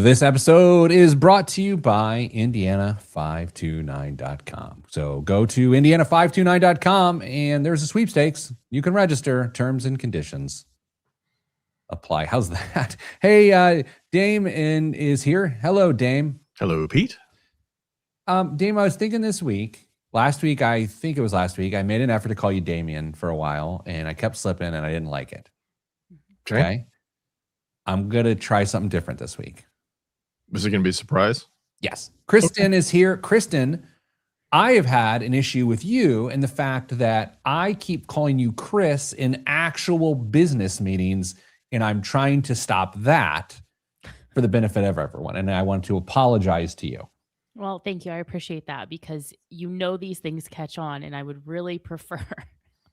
This episode is brought to you by Indiana529.com. So go to Indiana529.com and there's a sweepstakes. You can register. Terms and conditions apply. How's that? Hey, Dame is here. Hello, Dame. Hello, Pete. Dame, I was thinking last week, I made an effort to call you Damien for a while, and I kept slipping, and I didn't like it. Okay? I'm going to try something different this week. Is it going to be a surprise? Yes. Kristen is here. Kristen, I have had an issue with you and the fact that I keep calling you Chris in actual business meetings, and I'm trying to stop that for the benefit of everyone, and I want to apologize to you. Well, thank you. I appreciate that because these things catch on, and I would really prefer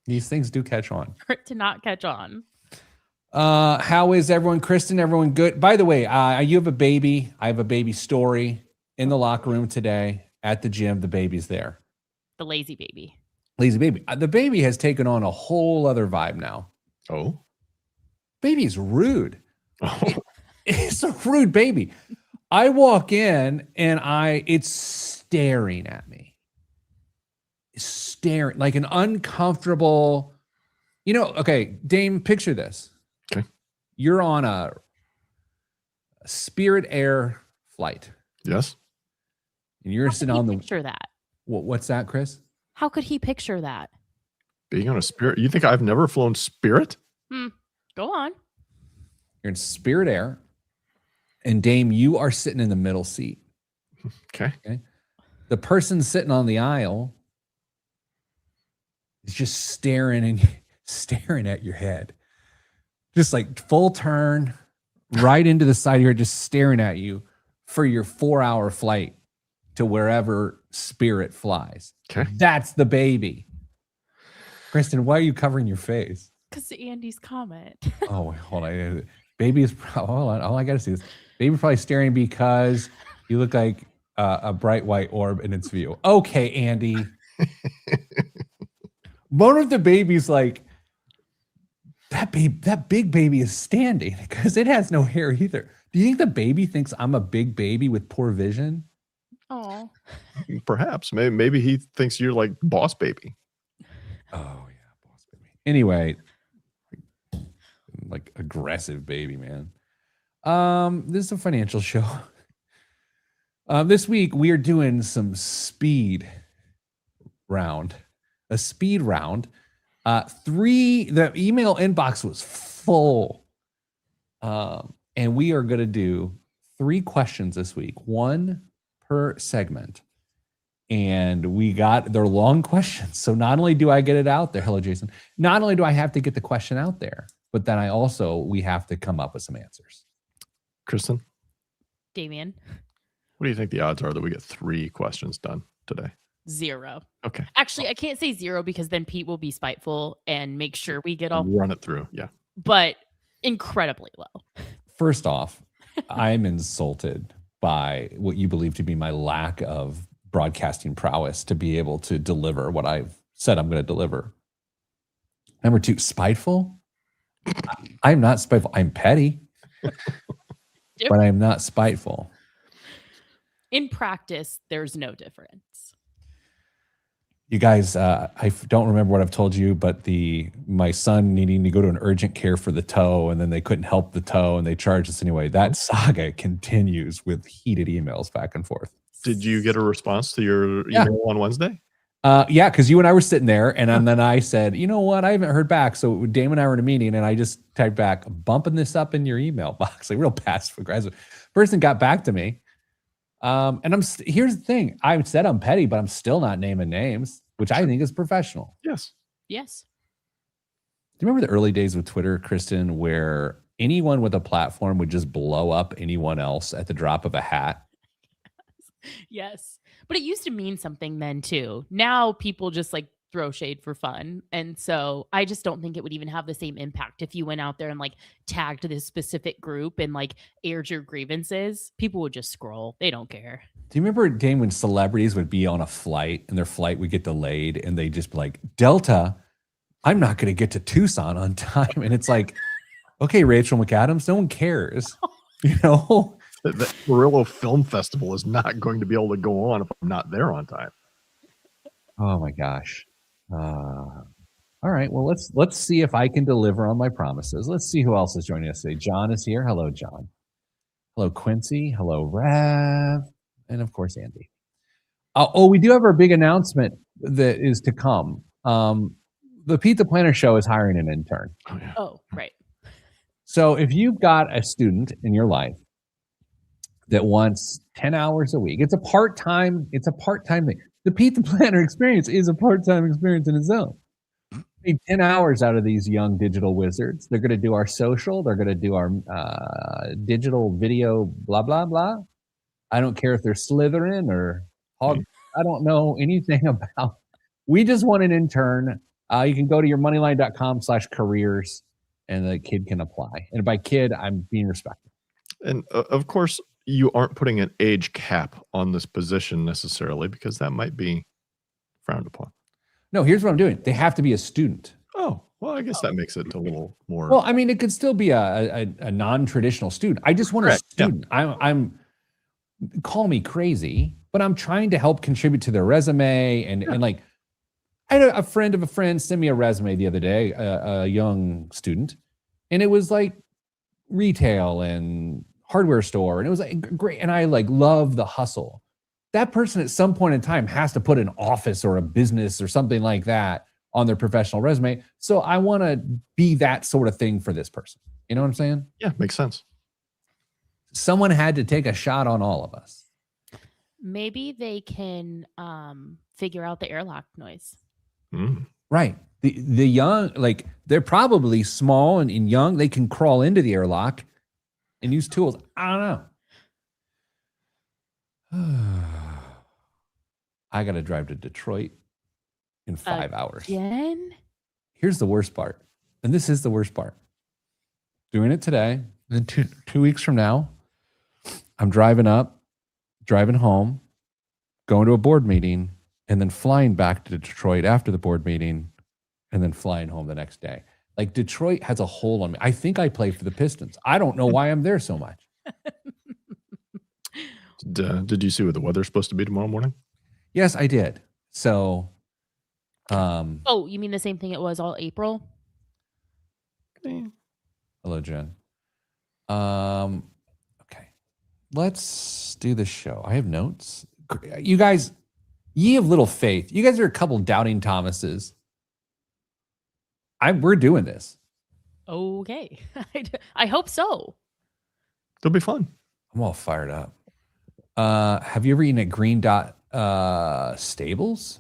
These things do catch on. for it to not catch on. How is everyone? Kristen, everyone good? By the way, you have a baby. I have a baby story in the locker room today at the gym. The baby's there. The lazy baby. Lazy baby. The baby has taken on a whole other vibe now. Oh. Baby's rude. Oh. It's a rude baby. I walk in and it's staring at me. It's staring like an uncomfortable, okay, Dame, picture this. Okay. You're on a Spirit Air flight. Yes. And you're sitting on the picture that. What's that, Chris? How could he picture that? Being on a Spirit. You think I've never flown Spirit? Go on. You're in Spirit Air. And Dame, you are sitting in the middle seat. Okay. The person sitting on the aisle is just staring at your head. Just like full turn right into the side of your head, just staring at you for your 4-hour flight to wherever Spirit flies. Okay. That's the baby. Kristen, why are you covering your face? Because Andy's comment. Oh, hold on. Baby is hold on. All I got to see is baby probably staring because you look like a bright white orb in its view. Okay, Andy. One of the babies like that big baby is standing because it has no hair either. Do you think the baby thinks I'm a big baby with poor vision? Oh. Perhaps. Maybe he thinks you're like boss baby. Oh yeah, boss baby. Anyway, like aggressive baby, man. This is a financial show. This week we are doing some speed round. A speed round. The email inbox was full. And we are going to do 3 questions this week, 1 per segment. And they're long questions. So not only do I get it out there, hello, Jason, not only do I have to get the question out there, but then we have to come up with some answers. Kristen? Damien? What do you think the odds are that we get 3 questions done today? 0. Okay. Actually, I can't say 0 because then Pete will be spiteful and make sure we get all. Run it through. Yeah. But incredibly low. First off, I'm insulted by what you believe to be my lack of broadcasting prowess to be able to deliver what I've said I'm going to deliver. Number 2, spiteful. I'm not spiteful. I'm petty, but I'm not spiteful. In practice, there's no difference. You guys, I don't remember what I've told you, but my son needing to go to an urgent care for the toe, and then they couldn't help the toe, and they charged us anyway. That saga continues with heated emails back and forth. Did you get a response to your email on Wednesday? Yeah, because you and I were sitting there, and then I said, you know what? I haven't heard back. So Dame and I were in a meeting, and I just typed back, bumping this up in your email box, like real passive aggressive. Person got back to me. And here's the thing. I said I'm petty, but I'm still not naming names, which I think is professional. Yes. Yes. Do you remember the early days with Twitter, Kristen, where anyone with a platform would just blow up anyone else at the drop of a hat? Yes. But it used to mean something then too. Now people just like throw shade for fun. And so I just don't think it would even have the same impact if you went out there and like tagged this specific group and like aired your grievances. People would just scroll. They don't care. Do you remember, Dane, when celebrities would be on a flight and their flight would get delayed and they just be like, Delta, I'm not going to get to Tucson on time. And it's like, okay, Rachel McAdams, no one cares. You know, The Amarillo Film Festival is not going to be able to go on if I'm not there on time. Oh my gosh. All right. Well, let's see if I can deliver on my promises. Let's see who else is joining us today. John is here. Hello, John. Hello, Quincy. Hello, Rev. And of course, Andy. We do have our big announcement that is to come. The Pete the Planner Show is hiring an intern. Oh, yeah. Oh, right. So if you've got a student in your life that wants 10 hours a week, it's a part-time thing. The Pete the Planner experience is a part-time experience in its own. We need 10 hours out of these young digital wizards. They're going to do our social. They're going to do our digital video, blah, blah, blah. I don't care if they're Slytherin or Hog. I don't know anything about. We just want an intern. You can go to yourmoneyline.com/careers and the kid can apply. And by kid, I'm being respectful. And of course, you aren't putting an age cap on this position necessarily because that might be frowned upon. No, here's what I'm doing. They have to be a student. Oh, well, I guess that makes it a little more. Well, I mean, it could still be a non-traditional student. I just want a student. Yeah. I'm call me crazy, but I'm trying to help contribute to their resume. And like, I had a friend of a friend send me a resume the other day, a young student, and it was like retail and hardware store. And it was like great. And I like love the hustle. That person at some point in time has to put an office or a business or something like that on their professional resume. So I want to be that sort of thing for this person. You know what I'm saying? Yeah, makes sense. Someone had to take a shot on all of us. Maybe they can figure out the airlock noise. Right. The young, like they're probably small and young. They can crawl into the airlock and use tools. I don't know. I got to drive to Detroit in 5 hours. Again? Here's the worst part. And this is the worst part. Doing it today. And then two weeks from now, I'm driving home, going to a board meeting, and then flying back to Detroit after the board meeting, and then flying home the next day. Like Detroit has a hold on me. I think I play for the Pistons. I don't know why I'm there so much. Did you see what the weather's supposed to be tomorrow morning? Yes, I did. So, oh, you mean the same thing it was all April? Hello, Jen. Okay. Let's do the show. I have notes. You guys, ye of little faith. You guys are a couple doubting Thomases. We're doing this. Okay. I hope so. It'll be fun. I'm all fired up. Have you ever eaten at Green Dot Stables?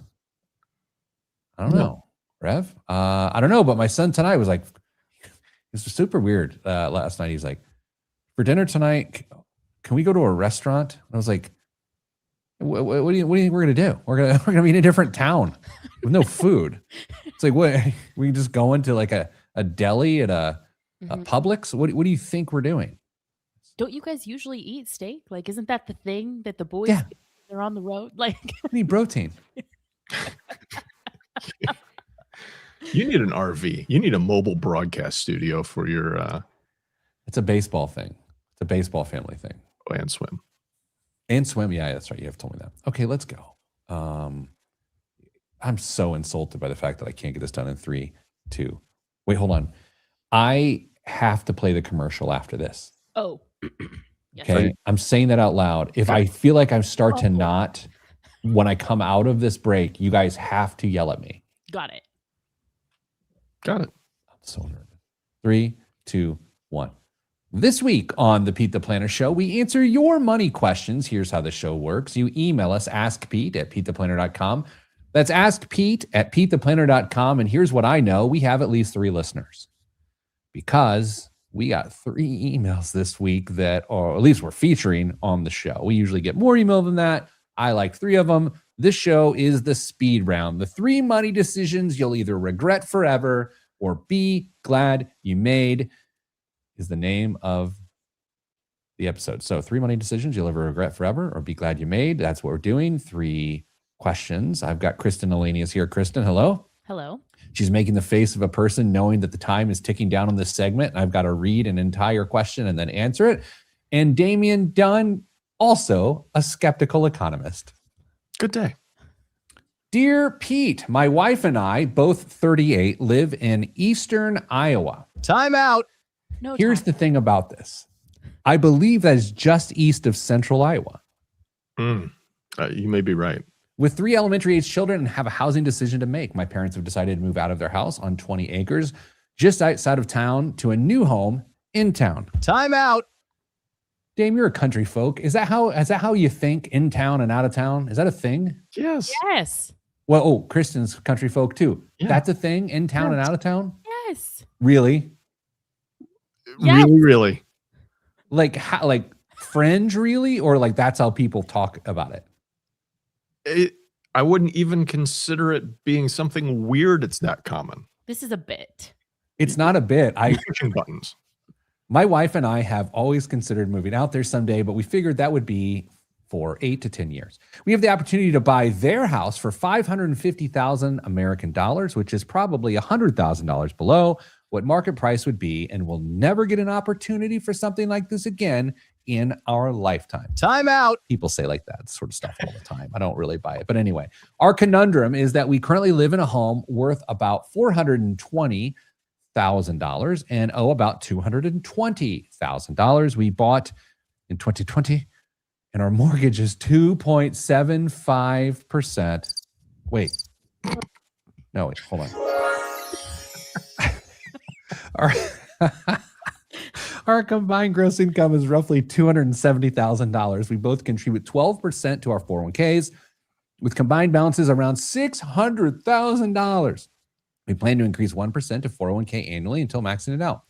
I don't know. Rev? I don't know, but my son tonight was like, it was super weird last night. He was like, for dinner tonight, can we go to a restaurant? And I was like, what do you think we're gonna do? We're gonna be in a different town with no food. It's like, what? We can just go into like a deli at a Publix? What do you think we're doing? Don't you guys usually eat steak? Like, isn't that the thing that the boys do? They're on the road? Like, I need protein. You need an RV. You need a mobile broadcast studio for your. It's a baseball thing. It's a baseball family thing. Oh, and swim. And swim. Yeah, that's right. You have told me that. Okay, let's go. I'm so insulted by the fact that I can't get this done in 3, 2. Wait, hold on. I have to play the commercial after this. Oh. Yes. Okay. I'm saying that out loud. If I feel like I start to not, when I come out of this break, you guys have to yell at me. Got it. Got it. I'm so nervous. 3, 2, 1. This week on the Pete the Planner Show, we answer your money questions. Here's how the show works. You email us, askpete@petetheplanner.com. That's askpete@petetheplanner.com. And here's what I know. We have at least 3 listeners because we got 3 emails this week that, or at least we're featuring on the show. We usually get more email than that. I like 3 of them. This show is the speed round. The 3 money decisions you'll either regret forever or be glad you made is the name of the episode. So 3 money decisions you'll ever regret forever or be glad you made. That's what we're doing. 3 questions. I've got Kristen Elenius here. Kristen, hello. Hello. She's making the face of a person knowing that the time is ticking down on this segment. And I've got to read an entire question and then answer it. And Damian Dunn, also a skeptical economist. Good day. Dear Pete, my wife and I, both 38, live in eastern Iowa. Time out. No Here's time. the thing about this. I believe that is just east of central Iowa. You may be right. With 3 elementary-age children and have a housing decision to make, my parents have decided to move out of their house on 20 acres just outside of town to a new home in town. Time out. Dame, you're a country folk. Is that how you think, in town and out of town? Is that a thing? Yes. Yes. Well, Kristen's country folk too. Yeah. That's a thing, in town and out of town? Yes. Really? Yes. Really. Like how, like fringe, really? Or like that's how people talk about it? I wouldn't even consider it being something weird. It's that common. This is a bit. It's not a bit. Pushing buttons. My wife and I have always considered moving out there someday, but we figured that would be for 8 to 10 years. We have the opportunity to buy their house for $550,000 American dollars, which is probably $100,000 below what market price would be, and we'll never get an opportunity for something like this again in our lifetime. Time out. People say like that sort of stuff all the time. I don't really buy it. But anyway, our conundrum is that we currently live in a home worth about $420,000 and owe about $220,000. We bought in 2020, and our mortgage is 2.75%. Wait. No, wait, hold on. Our combined gross income is roughly $270,000. We both contribute 12% to our 401ks with combined balances around $600,000. We plan to increase 1% to 401k annually until maxing it out.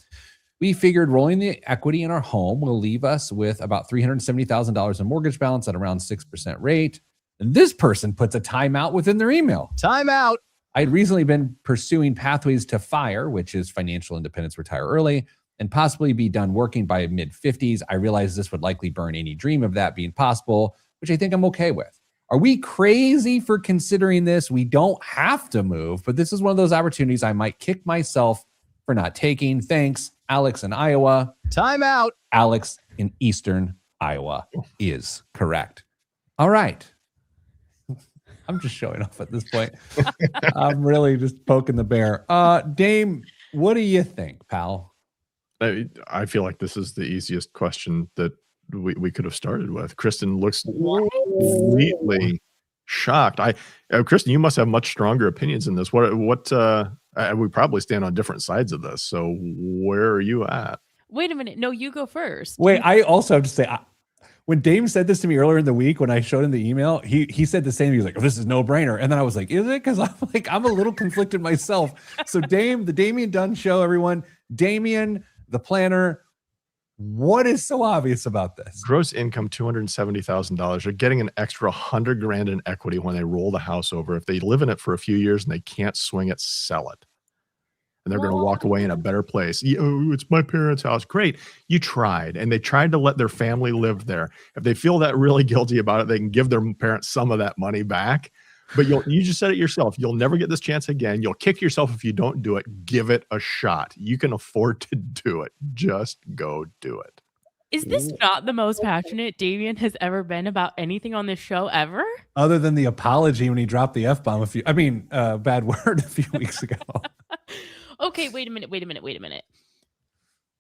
We figured rolling the equity in our home will leave us with about $370,000 in mortgage balance at around 6% rate. And this person puts a timeout within their email. Time out. I'd recently been pursuing pathways to FIRE, which is financial independence, retire early, and possibly be done working by mid-50s. I realize this would likely burn any dream of that being possible, which I think I'm okay with. Are we crazy for considering this? We don't have to move, but this is one of those opportunities I might kick myself for not taking. Thanks, Alex in Iowa. Time out. Alex in Eastern Iowa is correct. All right. I'm just showing off at this point. I'm really just poking the bear. Dame, what do you think, pal? I feel like this is the easiest question that we could have started with. Kristen looks completely shocked. Kristen, you must have much stronger opinions in this. We probably stand on different sides of this. So where are you at? Wait a minute. No, you go first. Wait, I also have to say, when Dame said this to me earlier in the week, when I showed him the email, he said the same. He was like, oh, this is no brainer. And then I was like, is it? Because I'm a little conflicted myself. So Dame, the Damian Dunn Show, everyone. Damian, the planner. What is so obvious about this? Gross income, $270,000. They're getting an extra $100,000 in equity when they roll the house over. If they live in it for a few years and they can't swing it, sell it. And they're going to walk away in a better place. Oh, it's my parents' house. Great. You tried. And they tried to let their family live there. If they feel that really guilty about it, they can give their parents some of that money back. But you just said it yourself. You'll never get this chance again. You'll kick yourself if you don't do it. Give it a shot. You can afford to do it. Just go do it. Is this not the most passionate Damian has ever been about anything on this show ever? Other than the apology when he dropped the F-bomb bad word a few weeks ago. Okay, wait a minute.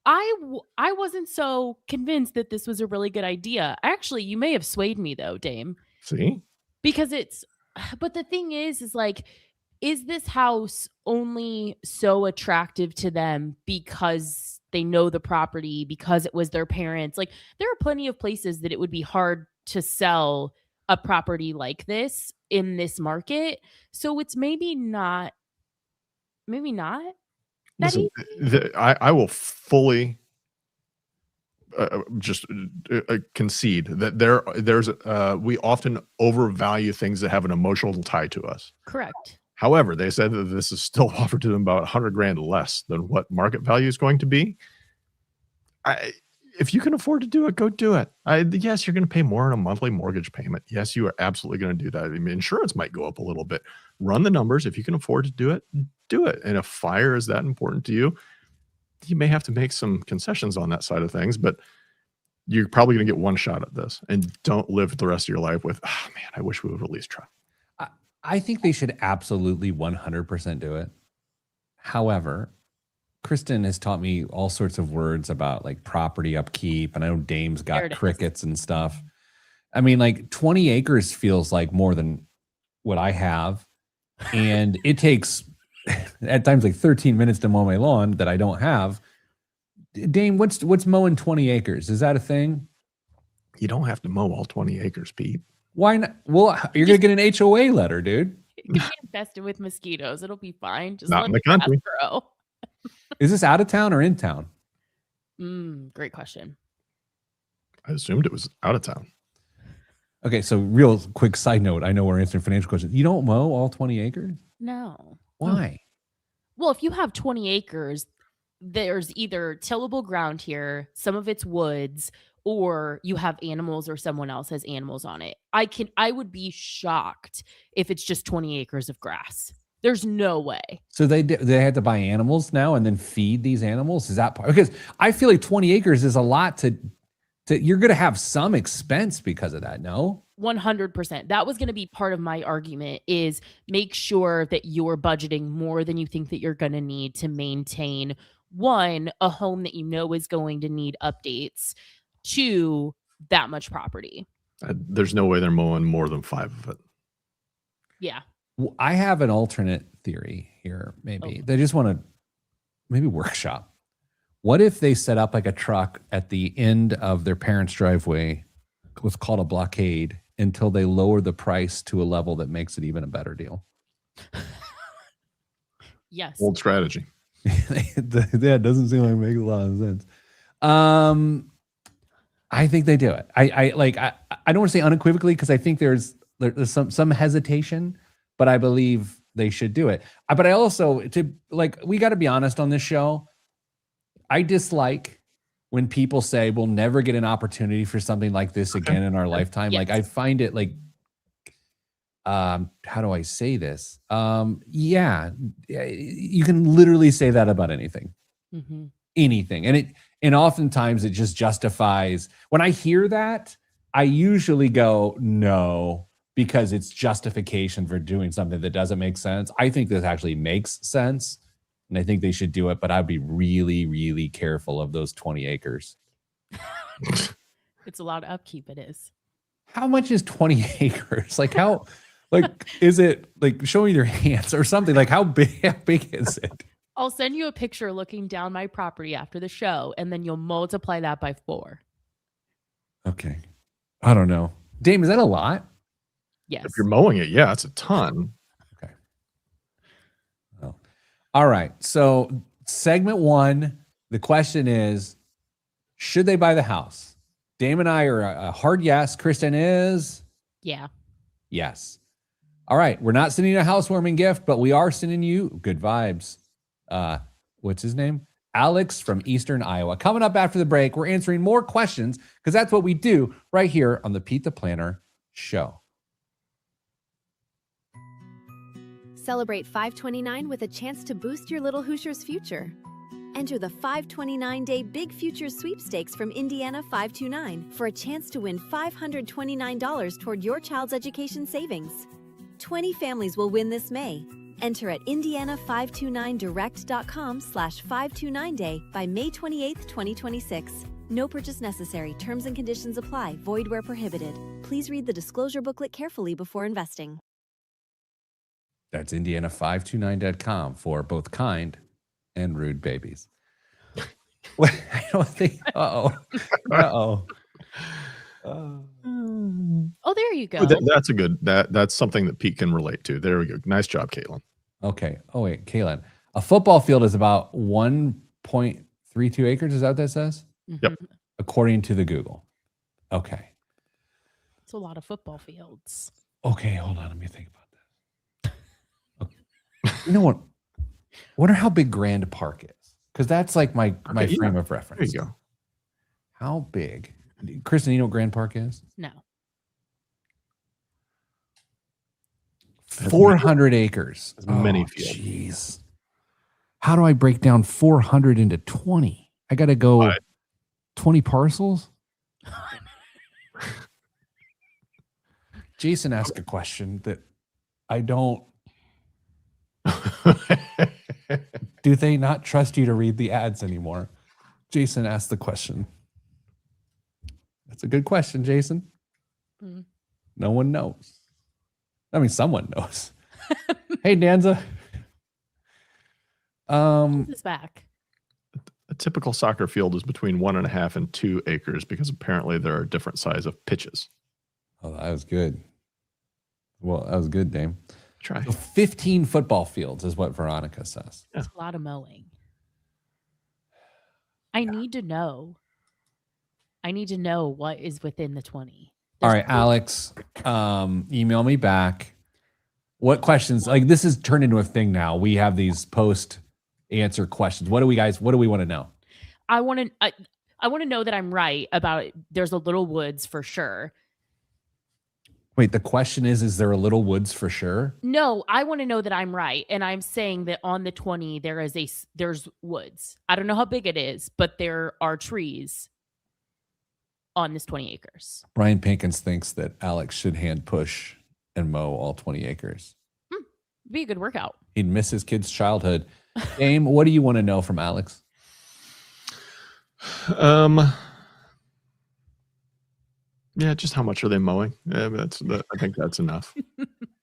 I wasn't so convinced that this was a really good idea. Actually, you may have swayed me though, Dame. See? Because but the thing is like, is this house only so attractive to them because they know the property, because it was their parents? Like, there are plenty of places that it would be hard to sell a property like this in this market. So it's maybe not that Listen, easy. I will fully concede that we often overvalue things that have an emotional tie to us. Correct. However, they said that this is still offered to them about $100,000 less than what market value is going to be. If you can afford to do it, go do it. Yes, you're going to pay more on a monthly mortgage payment. Yes, you are absolutely going to do that. I mean, insurance might go up a little bit. Run the numbers. If you can afford to do it, do it. And if FIRE is that important to you, you may have to make some concessions on that side of things. But you're probably going to get one shot at this, and don't live the rest of your life with, oh man, I wish we would at least try. I think they should absolutely 100% do it. However, Kristen has taught me all sorts of words about like property upkeep, and I know Dame's got crickets and stuff. I mean, like 20 acres feels like more than what I have, and it takes at times like 13 minutes to mow my lawn that I don't have. Dame, what's mowing 20 acres? Is that a thing? You don't have to mow all 20 acres, Pete. Why not? Well, you're going to get an HOA letter, dude. It could be infested with mosquitoes. It'll be fine. Just Not let in the the grass country. grow. Is this out of town or in town? Great question. I assumed it was out of town. Okay, so real quick side note. I know we're answering financial questions. You don't mow all 20 acres? No. Why? Well, if you have 20 acres, there's either tillable ground here, some of it's woods, or you have animals or someone else has animals on it. I would be shocked if it's just 20 acres of grass. There's no way. So they had to buy animals now and then feed these animals? Is that part? Because I feel like 20 acres is a lot to you're going to have some expense because of that, no? 100%. That was going to be part of my argument, is make sure that you're budgeting more than you think that you're going to need to maintain, one, a home that you know is going to need updates, two, that much property. There's no way they're mowing more than 5 of it. Yeah. Well, I have an alternate theory here, maybe. They just want to maybe workshop. What if they set up like a truck at the end of their parents' driveway, what's called a blockade, until they lower the price to a level that makes it even a better deal? Yes. Old strategy. That doesn't seem like it makes a lot of sense. I think they do it. I don't want to say unequivocally, because I think there's some hesitation, but I believe they should do it. But I also, we got to be honest on this show. I dislike when people say we'll never get an opportunity for something like this again in our lifetime. Yes. Like, I find it like, how do I say this? Yeah, you can literally say that about anything. Mm-hmm. Anything. And oftentimes it just justifies. When I hear that, I usually go, no, because it's justification for doing something that doesn't make sense. I think this actually makes sense, and I think they should do it, but I'd be really, really careful of those 20 acres. It's a lot of upkeep, it is. How much is 20 acres? Like how, like, is it like, show me your hands or something? Like how big is it? I'll send you a picture looking down my property after the show, and then you'll multiply that by 4. Okay. I don't know. Dame, is that a lot? Yes. If you're mowing it, yeah, it's a ton. Okay. Well, all right. So segment 1, the question is, should they buy the house? Dame and I are a hard yes. Kristen is? Yeah. Yes. All right. We're not sending you a housewarming gift, but we are sending you good vibes. What's his name? Alex from Eastern Iowa. Coming up after the break, we're answering more questions because that's what we do right here on the Pete the Planner show. Celebrate 529 with a chance to boost your little Hoosier's future. Enter the 529-day Big Futures Sweepstakes from Indiana 529 for a chance to win $529 toward your child's education savings. 20 families will win this May. Enter at indiana529direct.com/529day by May 28th, 2026. No purchase necessary. Terms and conditions apply. Void where prohibited. Please read the disclosure booklet carefully before investing. That's indiana529.com for both kind and rude babies. I don't think. Uh-oh. Oh, there you go. That's a good. That's something that Pete can relate to. There we go. Nice job, Caitlin. Okay. Oh wait, Caitlin. A football field is about 1.32 acres. Is that what that says? Yep. According to the Google. Okay. It's a lot of football fields. Okay, hold on. Let me think about this. Okay. You know what? Wonder how big Grand Park is, because that's like my frame of reference. There you go. How big? Kristen, you know what Grand Park is? No. 400 acres. As many fields. Jeez. How do I break down 400 into 20? I got to go 20 parcels? Jason asked a question that I don't. Do they not trust you to read the ads anymore? Jason asked the question. That's a good question, Jason. Mm. No one knows. I mean, someone knows. Hey, Danza. This back. A typical soccer field is between 1.5 and 2 acres because apparently there are different size of pitches. Oh, that was good. Well, that was good, Dame. Try. So 15 football fields is what Veronica says. That's a lot of mowing. I need to know. I need to know what is within the 20. All right, Alex, email me back. What questions? Like, this is turned into a thing now. We have these post answer questions. What do we want to know? I want to know that I'm right about it. There's a little woods for sure. Wait, the question is there a little woods for sure? No, I want to know that I'm right. And I'm saying that on the 20, there's woods. I don't know how big it is, but there are trees on this 20 acres. Brian Pinkins thinks that Alex should hand push and mow all 20 acres. Be a good workout. He'd miss his kid's childhood. Dame, what do you want to know from Alex? Yeah, just how much are they mowing? I think that's enough.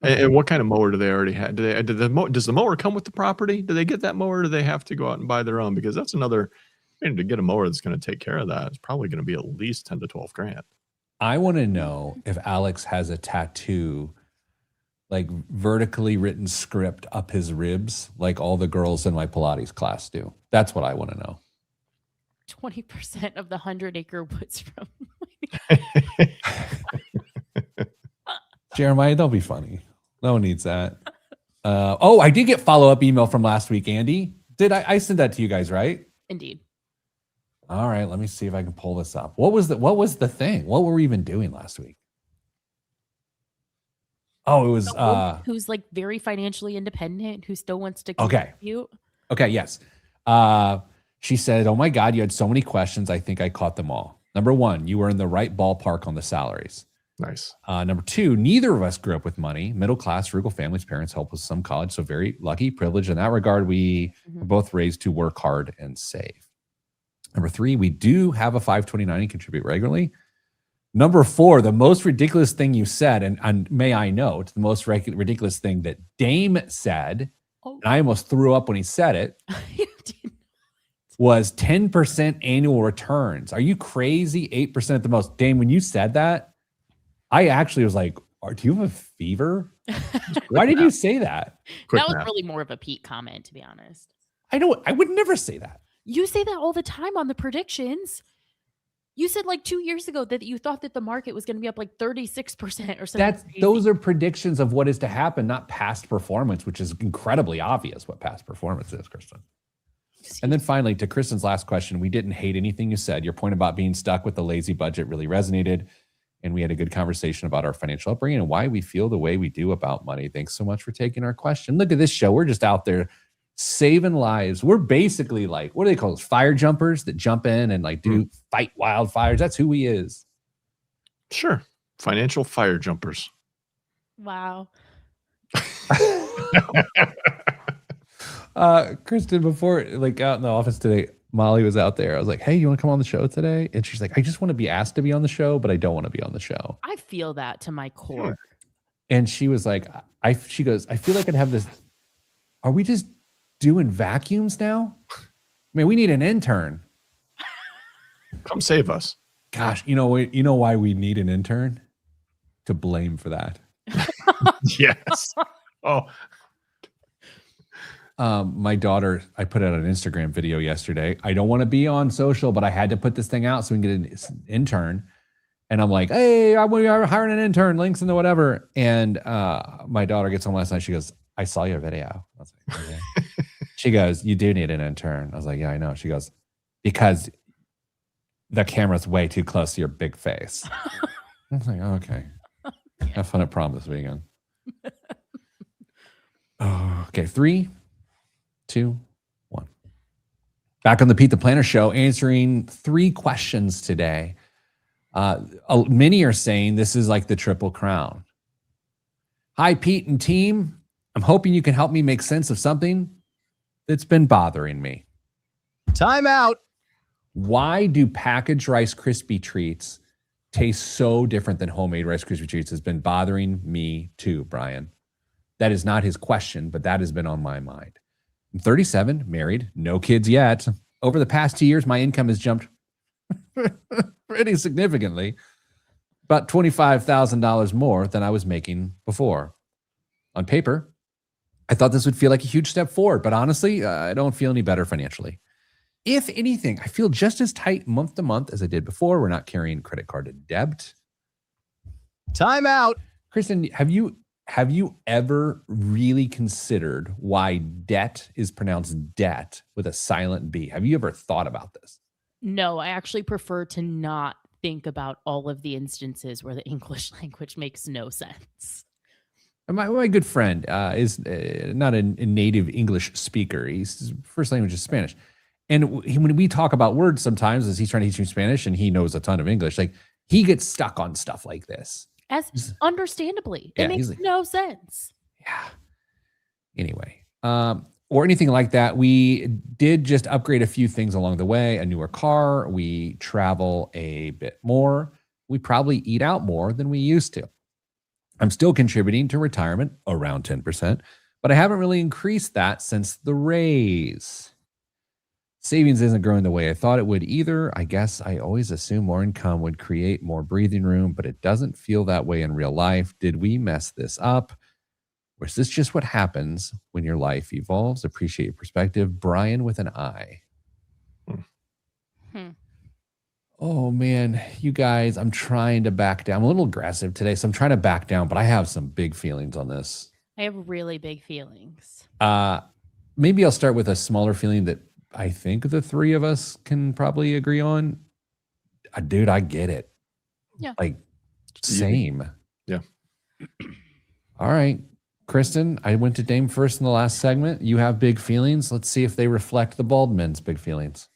And what kind of mower do they already have? Does the mower come with the property? Do they get that mower? Or do they have to go out and buy their own? Because that's another. To get a mower that's going to take care of that, it's probably going to be at least 10 to 12 grand. I want to know if Alex has a tattoo, like vertically written script up his ribs, like all the girls in my Pilates class do. That's what I want to know. 20% of the 100-acre woods from. Jeremiah, don't be funny. No one needs that. I did get follow-up email from last week, Andy. Did I sent that to you guys, right? Indeed. All right, let me see if I can pull this up. What was the thing? What were we even doing last week? Oh, it was who's like very financially independent, who still wants to Okay. contribute. Okay, yes. She said, "Oh my God, you had so many questions. I think I caught them all. Number one, you were in the right ballpark on the salaries. Nice. Number two, neither of us grew up with money. Middle class, frugal families, parents helped with some college, so very lucky, privileged in that regard. We were both raised to work hard and save. Number three, we do have a 529 and contribute regularly. Number four, the most ridiculous thing you said, and may I note, the most ridiculous thing that Dame said, and I almost threw up when he said it, was 10% annual returns. Are you crazy? 8% at the most. Dame, when you said that, I actually was like, do you have a fever? Why did you say that? That was really more of a Pete comment, to be honest. I would never say that. You say that all the time on the predictions. You said like 2 years ago that you thought that the market was going to be up like 36% or something. Those are predictions of what is to happen, not past performance, which is incredibly obvious what past performance is, Kristen. And then finally, to Kristen's last question, we didn't hate anything you said. Your point about being stuck with the lazy budget really resonated. And we had a good conversation about our financial upbringing and why we feel the way we do about money. Thanks so much for taking our question. Look at this show. We're just out there saving lives. We're basically like, what do they call those? Fire jumpers that jump in and like fight wildfires. That's who he is. Sure. Financial fire jumpers. Wow. Kristen, before like out in the office today, Molly was out there. I was like, hey, you want to come on the show today? And she's like, I just want to be asked to be on the show, but I don't want to be on the show. I feel that to my core. And she was like, she goes, I feel like I'd have this. Are we just doing vacuums now? I mean, we need an intern. Come save us. Gosh, you know why we need an intern? To blame for that. Yes. Oh. My daughter, I put out an Instagram video yesterday. I don't want to be on social, but I had to put this thing out so we can get an intern. And I'm like, hey, we are hiring an intern, links in the whatever. And my daughter gets home last night. She goes, I saw your video. I was like, okay. She goes, you do need an intern. I was like, yeah, I know. She goes, because the camera's way too close to your big face. I was like, oh, okay. Have fun at prom this weekend. Okay, 3, 2, 1. Back on the Pete the Planner show, answering 3 questions today. Many are saying this is like the Triple Crown. Hi, Pete and team. I'm hoping you can help me make sense of something that's been bothering me. Time out. Why do packaged Rice Krispie treats taste so different than homemade Rice Krispie treats has been bothering me too, Brian. That is not his question, but that has been on my mind. I'm 37, married, no kids yet. Over the past 2 years, my income has jumped pretty significantly, about $25,000 more than I was making before. On paper, I thought this would feel like a huge step forward, but honestly, I don't feel any better financially. If anything, I feel just as tight month to month as I did before. We're not carrying credit card debt. Time out. Kristen, have you ever really considered why debt is pronounced debt with a silent B? Have you ever thought about this? No, I actually prefer to not think about all of the instances where the English language makes no sense. My good friend is not a native English speaker. His first language is Spanish. And when we talk about words sometimes, as he's trying to teach me Spanish and he knows a ton of English, like he gets stuck on stuff like this. As understandably, it makes no sense. Yeah. Anyway, or anything like that. We did just upgrade a few things along the way, a newer car. We travel a bit more. We probably eat out more than we used to. I'm still contributing to retirement around 10%, but I haven't really increased that since the raise. Savings isn't growing the way I thought it would either. I guess I always assume more income would create more breathing room, but it doesn't feel that way in real life. Did we mess this up? Or is this just what happens when your life evolves? Appreciate your perspective. Brian with an I. Oh, man. You guys, I'm trying to back down. I'm a little aggressive today, so I'm trying to back down, but I have some big feelings on this. I have really big feelings. Maybe I'll start with a smaller feeling that I think the three of us can probably agree on. Dude, I get it. Yeah. Like, same. Yeah. All right. Kristen, I went to Dame first in the last segment. You have big feelings. Let's see if they reflect the bald men's big feelings.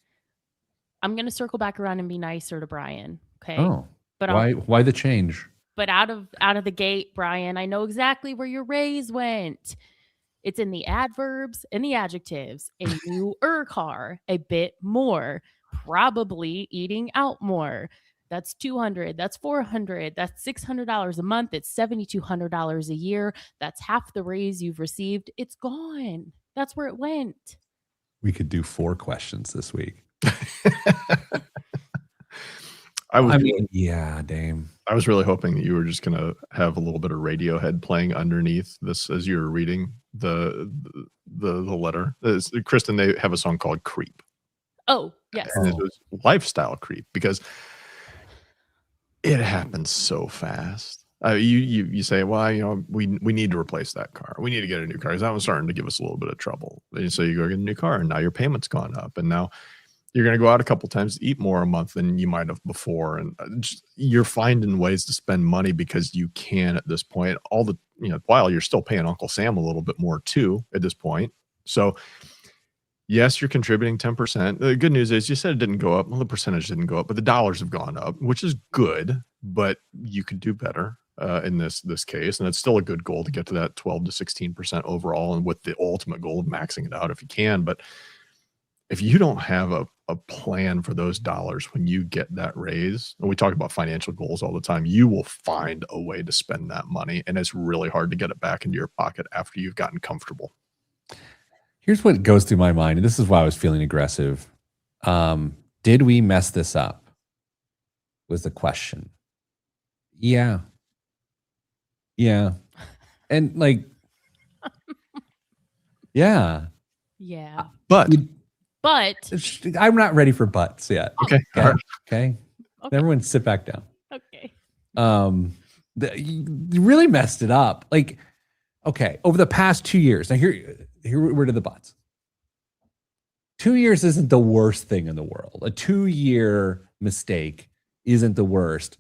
I'm going to circle back around and be nicer to Brian. Okay. Oh, but why the change? But out of the gate, Brian, I know exactly where your raise went. It's in the adverbs and the adjectives. A newer car, a bit more, probably eating out more. That's $200. That's $400. That's $600 a month. It's $7,200 a year. That's half the raise you've received. It's gone. That's where it went. We could do 4 questions this week. Yeah, Dame. I was really hoping that you were just going to have a little bit of Radiohead playing underneath this as you were reading the letter. Kristen, they have a song called Creep. Oh, yes. And it was lifestyle creep because it happens so fast. You say, well, we need to replace that car. We need to get a new car because that was starting to give us a little bit of trouble. And so you go get a new car and now your payment's gone up. And now you're going to go out a couple times to eat more a month than you might have before. And you're finding ways to spend money because you can at this point. While you're still paying Uncle Sam a little bit more too at this point. So yes, you're contributing 10%. The good news is you said it didn't go up. Well, the percentage didn't go up, but the dollars have gone up, which is good, but you could do better in this case. And it's still a good goal to get to that 12 to 16% overall, and with the ultimate goal of maxing it out if you can. But if you don't have a plan for those dollars when you get that raise, and we talk about financial goals all the time, you will find a way to spend that money. And it's really hard to get it back into your pocket after you've gotten comfortable. Here's what goes through my mind, and this is why I was feeling aggressive. Did we mess this up? Was the question. Yeah. And yeah. Yeah. But I'm not ready for butts yet. Okay. Everyone sit back down. Okay. You really messed it up. Over the past 2 years. Now here where to the butts. 2 years isn't the worst thing in the world. A 2-year mistake isn't the worst.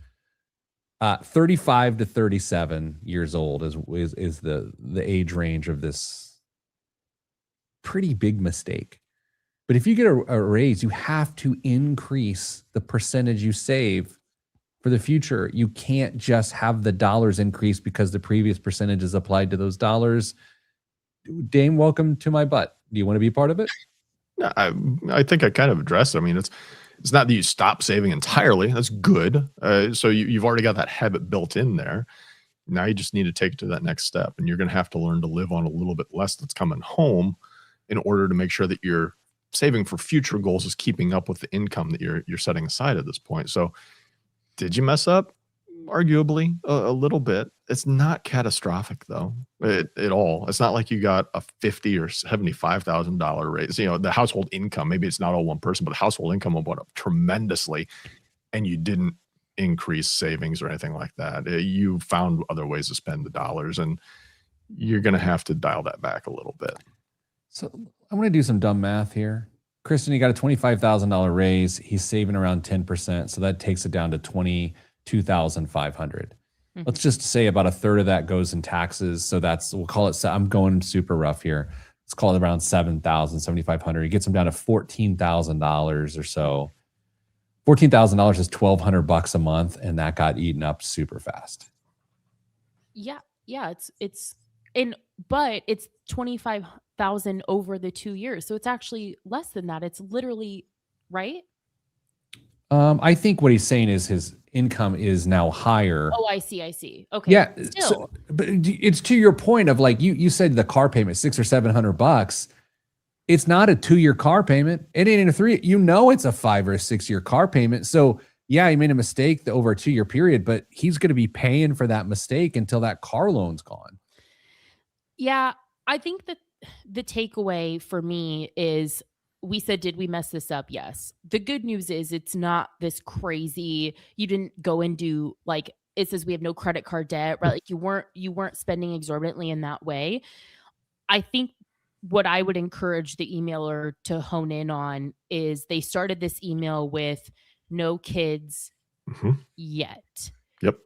35 to 37 years old is the age range of this pretty big mistake. But if you get a raise, you have to increase the percentage you save for the future. You can't just have the dollars increase because the previous percentage is applied to those dollars. Dame, welcome to my butt. Do you want to be part of it? No, I think I kind of addressed. I mean, it's not that you stop saving entirely. That's good. So you've already got that habit built in there. Now you just need to take it to that next step, and you're going to have to learn to live on a little bit less that's coming home in order to make sure that your saving for future goals is keeping up with the income that you're setting aside at this point. So did you mess up? Arguably a little bit. It's not catastrophic though at all. It's not like you got a $50,000 or $75,000 raise. You know, the household income, maybe it's not all one person, but the household income went up tremendously, and you didn't increase savings or anything like that. You found other ways to spend the dollars, and you're going to have to dial that back a little bit. So I'm going to do some dumb math here. Kristen, he got a $25,000 raise. He's saving around 10%. So that takes it down to $22,500. Mm-hmm. Let's just say about a third of that goes in taxes. So we'll call it, I'm going super rough here. Let's call it around $7,000, $7,500. He gets him down to $14,000 or so. $14,000 is $1,200 a month, and that got eaten up super fast. Yeah, but it's 25,000 over the 2 years, so it's actually less than that. It's literally right. I think what he's saying is his income is now higher. Oh, I see. Okay. Yeah. Still. But it's to your point of like you said the car payment $600 or $700. It's not a 2-year car payment. It ain't in a 3. You know, it's a 5 or a 6-year car payment. So yeah, he made a mistake over a 2-year period, but he's going to be paying for that mistake until that car loan's gone. Yeah, I think that the takeaway for me is we said, did we mess this up? Yes. The good news is it's not this crazy. You didn't go and do like it says we have no credit card debt, right? Like you weren't spending exorbitantly in that way. I think what I would encourage the emailer to hone in on is they started this email with no kids yet. Yep.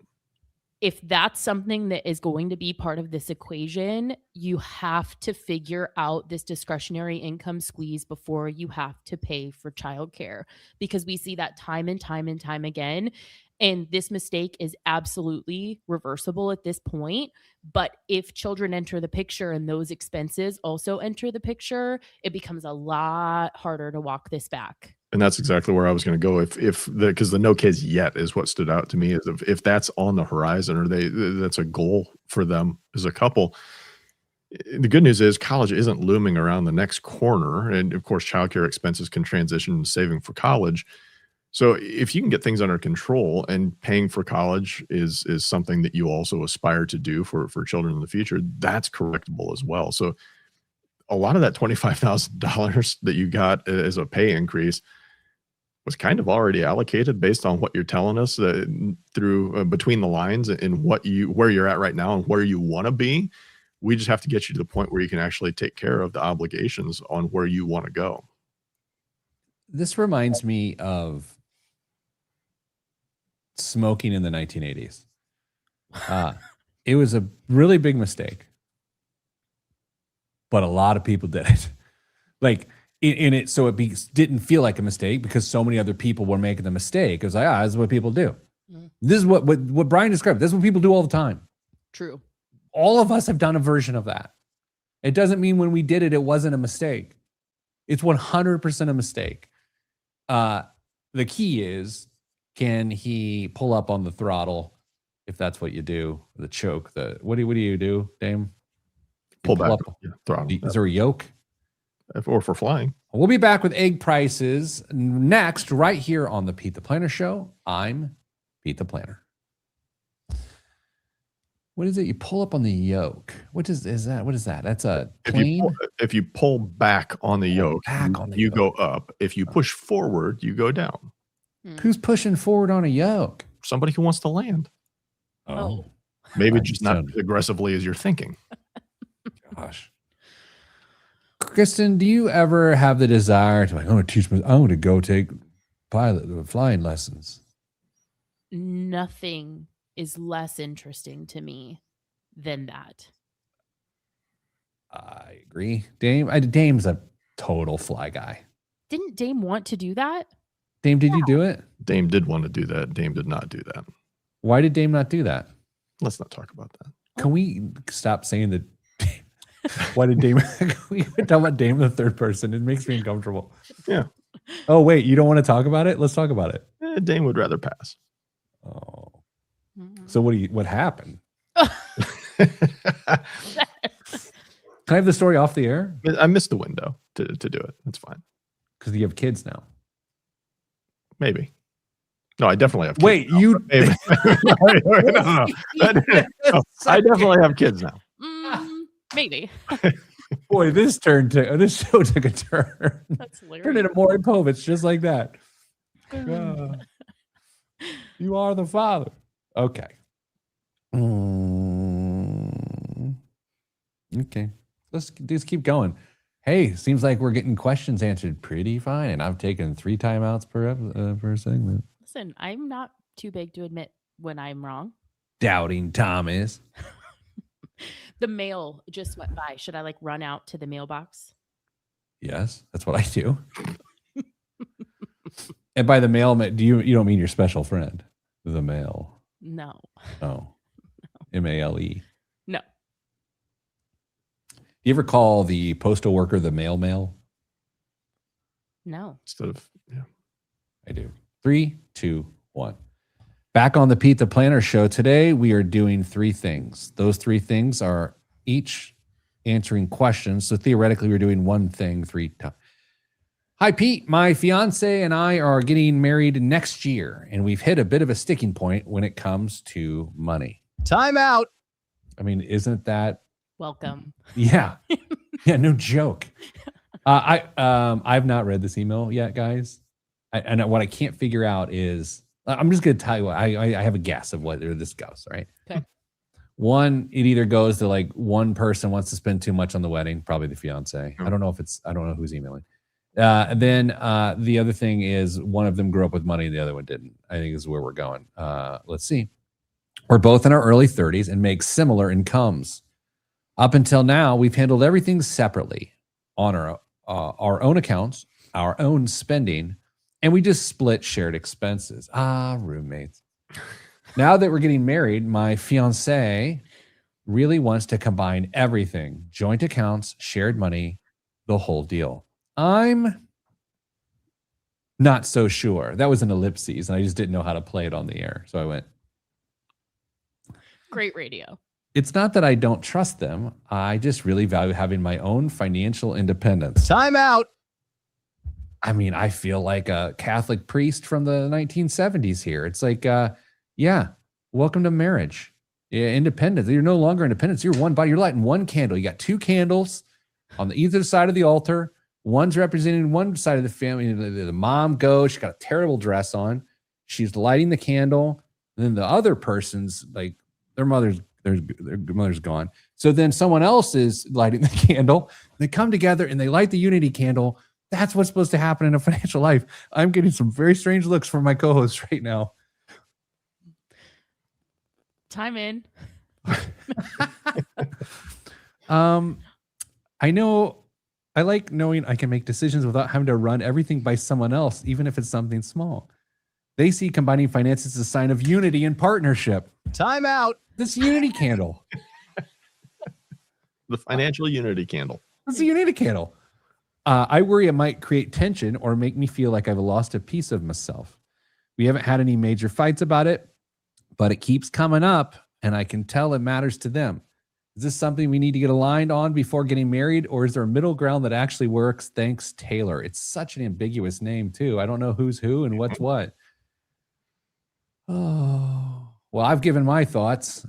If that's something that is going to be part of this equation, you have to figure out this discretionary income squeeze before you have to pay for childcare, because we see that time and time and time again. And this mistake is absolutely reversible at this point. But if children enter the picture and those expenses also enter the picture, it becomes a lot harder to walk this back. And that's exactly where I was going to go. Because the no kids yet is what stood out to me, is if that's on the horizon, or that's a goal for them as a couple. The good news is college isn't looming around the next corner. And of course, childcare expenses can transition to saving for college. So if you can get things under control, and paying for college is something that you also aspire to do for children in the future, that's correctable as well. So a lot of that $25,000 that you got as a pay increase was kind of already allocated based on what you're telling us through between the lines, and where you're at right now and where you want to be. We just have to get you to the point where you can actually take care of the obligations on where you want to go. This reminds me of smoking in the 1980s. It was a really big mistake, but a lot of people did it. Like in it, so it didn't feel like a mistake because so many other people were making the mistake. It was like, this is what people do. Mm. This is what Brian described. This is what people do all the time. True. All of us have done a version of that. It doesn't mean when we did it, it wasn't a mistake. It's 100% a mistake. The key is, can he pull up on the throttle? If that's what you do, the choke, what do you do, Dame? Pull back, throttle. Is there a yoke? Or for flying. We'll be back with egg prices next, right here on the Pete the Planner Show. I'm Pete the Planner. What is it? You pull up on the yoke. What is that? What is that? That's a plane? If you pull back on the yoke, you go up. If you push forward, you go down. Who's pushing forward on a yoke? Somebody who wants to land. Oh. Maybe just not as aggressively as you're thinking. Gosh. Kristen, do you ever have the desire to I want to go take flying lessons? Nothing is less interesting to me than that. I agree. Dame's a total fly guy. Didn't Dame want to do that? Dame, did you do it? Dame did want to do that. Dame did not do that. Why did Dame not do that? Let's not talk about that. Can we stop saying that? Why did Dame? Can we talk about Dame the third person? It makes me uncomfortable. Yeah. Oh wait, you don't want to talk about it? Let's talk about it. Dame would rather pass. Oh. So what happened? Can I have the story off the air? I missed the window to do it. That's fine. Because you have kids now. Maybe. No, I definitely have kids. Wait, now. you? Maybe. No. I definitely have kids now. Maybe. Boy, this show took a turn. That's hilarious. Turned into Maury Povich just like that. You are the father. Okay. Okay. Let's just keep going. Hey, seems like we're getting questions answered pretty fine, and I've taken 3 timeouts per segment. Listen, I'm not too big to admit when I'm wrong. Doubting Thomas. The mail just went by. Should I like run out to the mailbox? Yes, that's what I do. And by the mail, you don't mean your special friend? The mail. No. Oh. MALE. No. You ever call the postal worker the mail? No. Instead of, yeah. I do. 3, 2, 1. Back on the Pete the Planner show today, we are doing 3 things. Those 3 things are each answering questions. So theoretically, we're doing one thing 3 times. Hi, Pete. My fiance and I are getting married next year, and we've hit a bit of a sticking point when it comes to money. Time out. I mean, isn't that? Welcome. Yeah. Yeah, no joke. I've not read this email yet, guys. And what I can't figure out is, I'm just going to tell you what I have a guess of whether this goes, right? Okay. One, it either goes to like one person wants to spend too much on the wedding, probably the fiance. I don't know who's emailing. Then the other thing is one of them grew up with money, the other one didn't. I think is where we're going. Let's see. We're both in our early 30s and make similar incomes. Up until now, we've handled everything separately on our own accounts, our own spending, and we just split shared expenses. Roommates. Now that we're getting married, my fiance really wants to combine everything, joint accounts, shared money, the whole deal. I'm not so sure. That was an ellipses, and I just didn't know how to play it on the air. So I went. Great radio. It's not that I don't trust them. I just really value having my own financial independence. Time out. I mean, I feel like a Catholic priest from the 1970s here. It's like, yeah, welcome to marriage. Yeah, independence. You're no longer independent. You're one body. You're lighting one candle. You got 2 candles on either side of the altar. One's representing one side of the family. The mom goes. She's got a terrible dress on. She's lighting the candle. And then the other person's like, their mother's gone. So then someone else is lighting the candle. They come together and they light the unity candle. That's what's supposed to happen in a financial life. I'm getting some very strange looks from my co-hosts right now. Time in. I know I like knowing I can make decisions without having to run everything by someone else, even if it's something small. They see combining finances as a sign of unity and partnership. Time out. This unity candle. The financial unity candle. It's a unity candle. I worry it might create tension or make me feel like I've lost a piece of myself. We haven't had any major fights about it, but it keeps coming up, and I can tell it matters to them. Is this something we need to get aligned on before getting married, or is there a middle ground that actually works? Thanks, Taylor. It's such an ambiguous name, too. I don't know who's who and what's what. Oh, well, I've given my thoughts.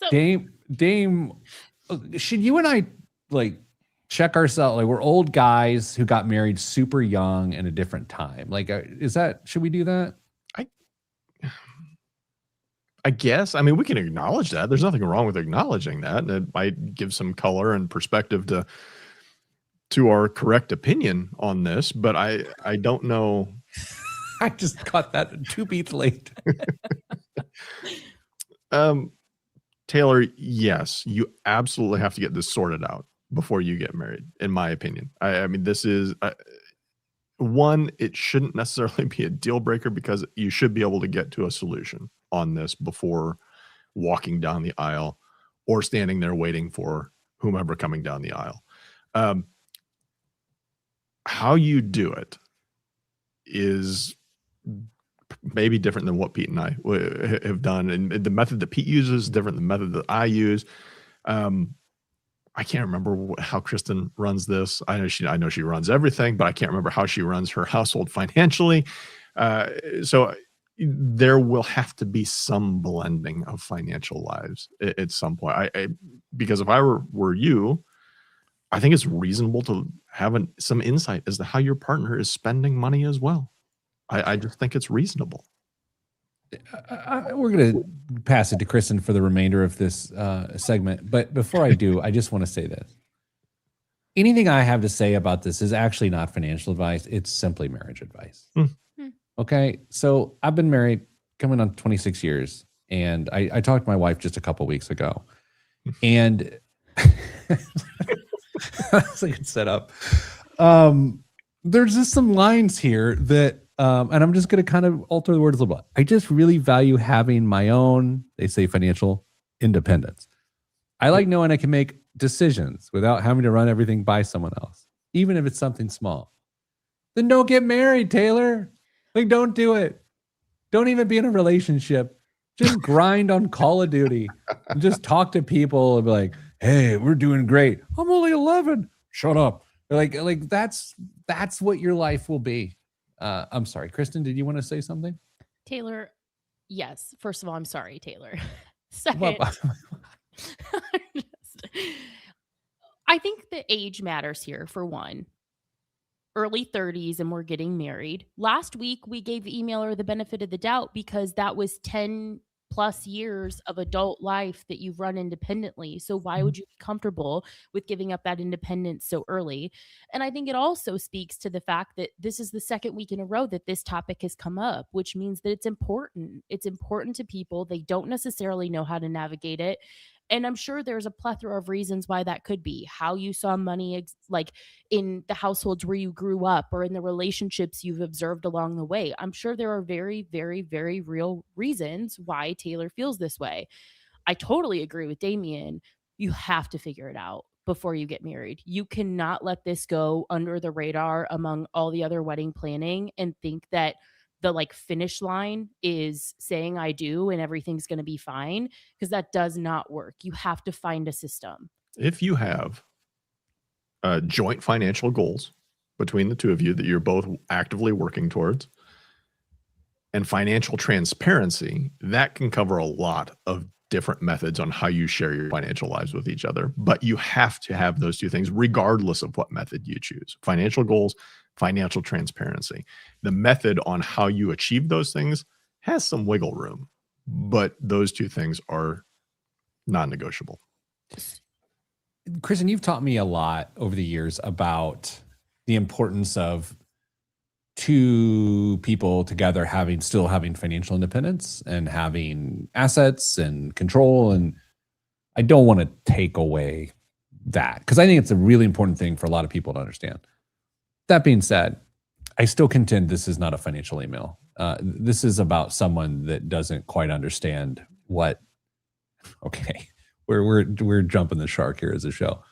Dame, should you and I like check ourselves? Like, we're old guys who got married super young in a different time. Like, should we do that? I guess. I mean, we can acknowledge that. There's nothing wrong with acknowledging that. And it might give some color and perspective to our correct opinion on this, but I don't know. I just caught that 2 beats late. Taylor, yes, you absolutely have to get this sorted out before you get married, in my opinion. I mean, this is one, it shouldn't necessarily be a deal breaker because you should be able to get to a solution on this before walking down the aisle or standing there waiting for whomever coming down the aisle. Um, how you do it is maybe different than what Pete and I have done. And the method that Pete uses is different than the method that I use. I can't remember how Kristen runs this. I know she runs everything, but I can't remember how she runs her household financially. So there will have to be some blending of financial lives at some point. Because if I were you, I think it's reasonable to have some insight as to how your partner is spending money as well. I just think it's reasonable. We're going to pass it to Kristen for the remainder of this segment. But before I do, I just want to say this. Anything I have to say about this is actually not financial advice. It's simply marriage advice. Okay. So I've been married coming on 26 years. And I talked to my wife just a couple weeks ago. And that's a good setup. There's just some lines here that and I'm just going to kind of alter the words a little bit. I just really value having my own, they say, financial independence. I like knowing I can make decisions without having to run everything by someone else, even if it's something small. Then don't get married, Taylor. Like, don't do it. Don't even be in a relationship. Just grind on Call of Duty and just talk to people and be like, hey, we're doing great. I'm only 11. Shut up. Like that's what your life will be. I'm sorry, Kristen, did you want to say something? Taylor, yes. First of all, I'm sorry, Taylor. Second, I think the age matters here for one. Early 30s and we're getting married. Last week, we gave the emailer the benefit of the doubt because that was 10 plus years of adult life that you've run independently. So why would you be comfortable with giving up that independence so early? And I think it also speaks to the fact that this is the second week in a row that this topic has come up, which means that it's important. It's important to people. They don't necessarily know how to navigate it. And I'm sure there's a plethora of reasons why that could be. How you saw money, like in the households where you grew up or in the relationships you've observed along the way. I'm sure there are very, very, very real reasons why Taylor feels this way. I totally agree with Damien. You have to figure it out before you get married. You cannot let this go under the radar among all the other wedding planning and think that the finish line is saying I do and everything's going to be fine, because that does not work. You have to find a system. If you have joint financial goals between the two of you that you're both actively working towards, and financial transparency, that can cover a lot of different methods on how you share your financial lives with each other. But you have to have those two things regardless of what method you choose. Financial goals, financial transparency. The method on how you achieve those things has some wiggle room, but those two things are non-negotiable. Kristen, you've taught me a lot over the years about the importance of two people together still having financial independence and having assets and control. And I don't want to take away that, because I think it's a really important thing for a lot of people to understand. That being said, I still contend this is not a financial email. This is about someone that doesn't quite understand what. Okay, we're jumping the shark here as a show.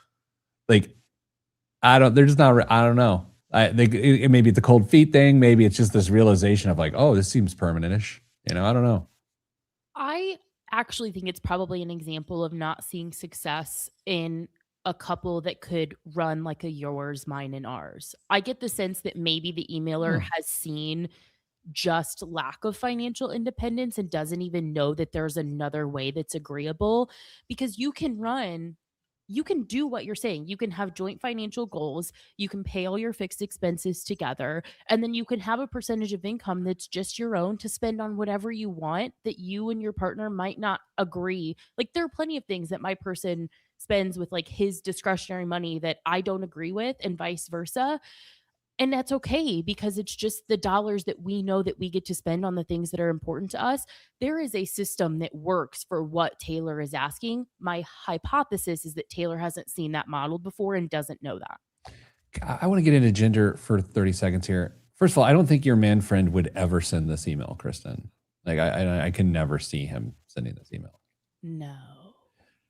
I don't know. I think it maybe it's a cold feet thing. Maybe it's just this realization of oh, this seems permanent-ish. I don't know. I actually think it's probably an example of not seeing success in a couple that could run like a yours, mine, and ours. I get the sense that maybe the emailer has seen just lack of financial independence and doesn't even know that there's another way that's agreeable, because you can do what you're saying. You can have joint financial goals. You can pay all your fixed expenses together. And then you can have a percentage of income that's just your own to spend on whatever you want that you and your partner might not agree. There are plenty of things that my person spends with his discretionary money that I don't agree with, and vice versa. And that's okay, because it's just the dollars that we know that we get to spend on the things that are important to us. There is a system that works for what Taylor is asking. My hypothesis is that Taylor hasn't seen that modeled before and doesn't know that. I want to get into gender for 30 seconds here. First of all, I don't think your man friend would ever send this email, Kristen. Like I can never see him sending this email. No.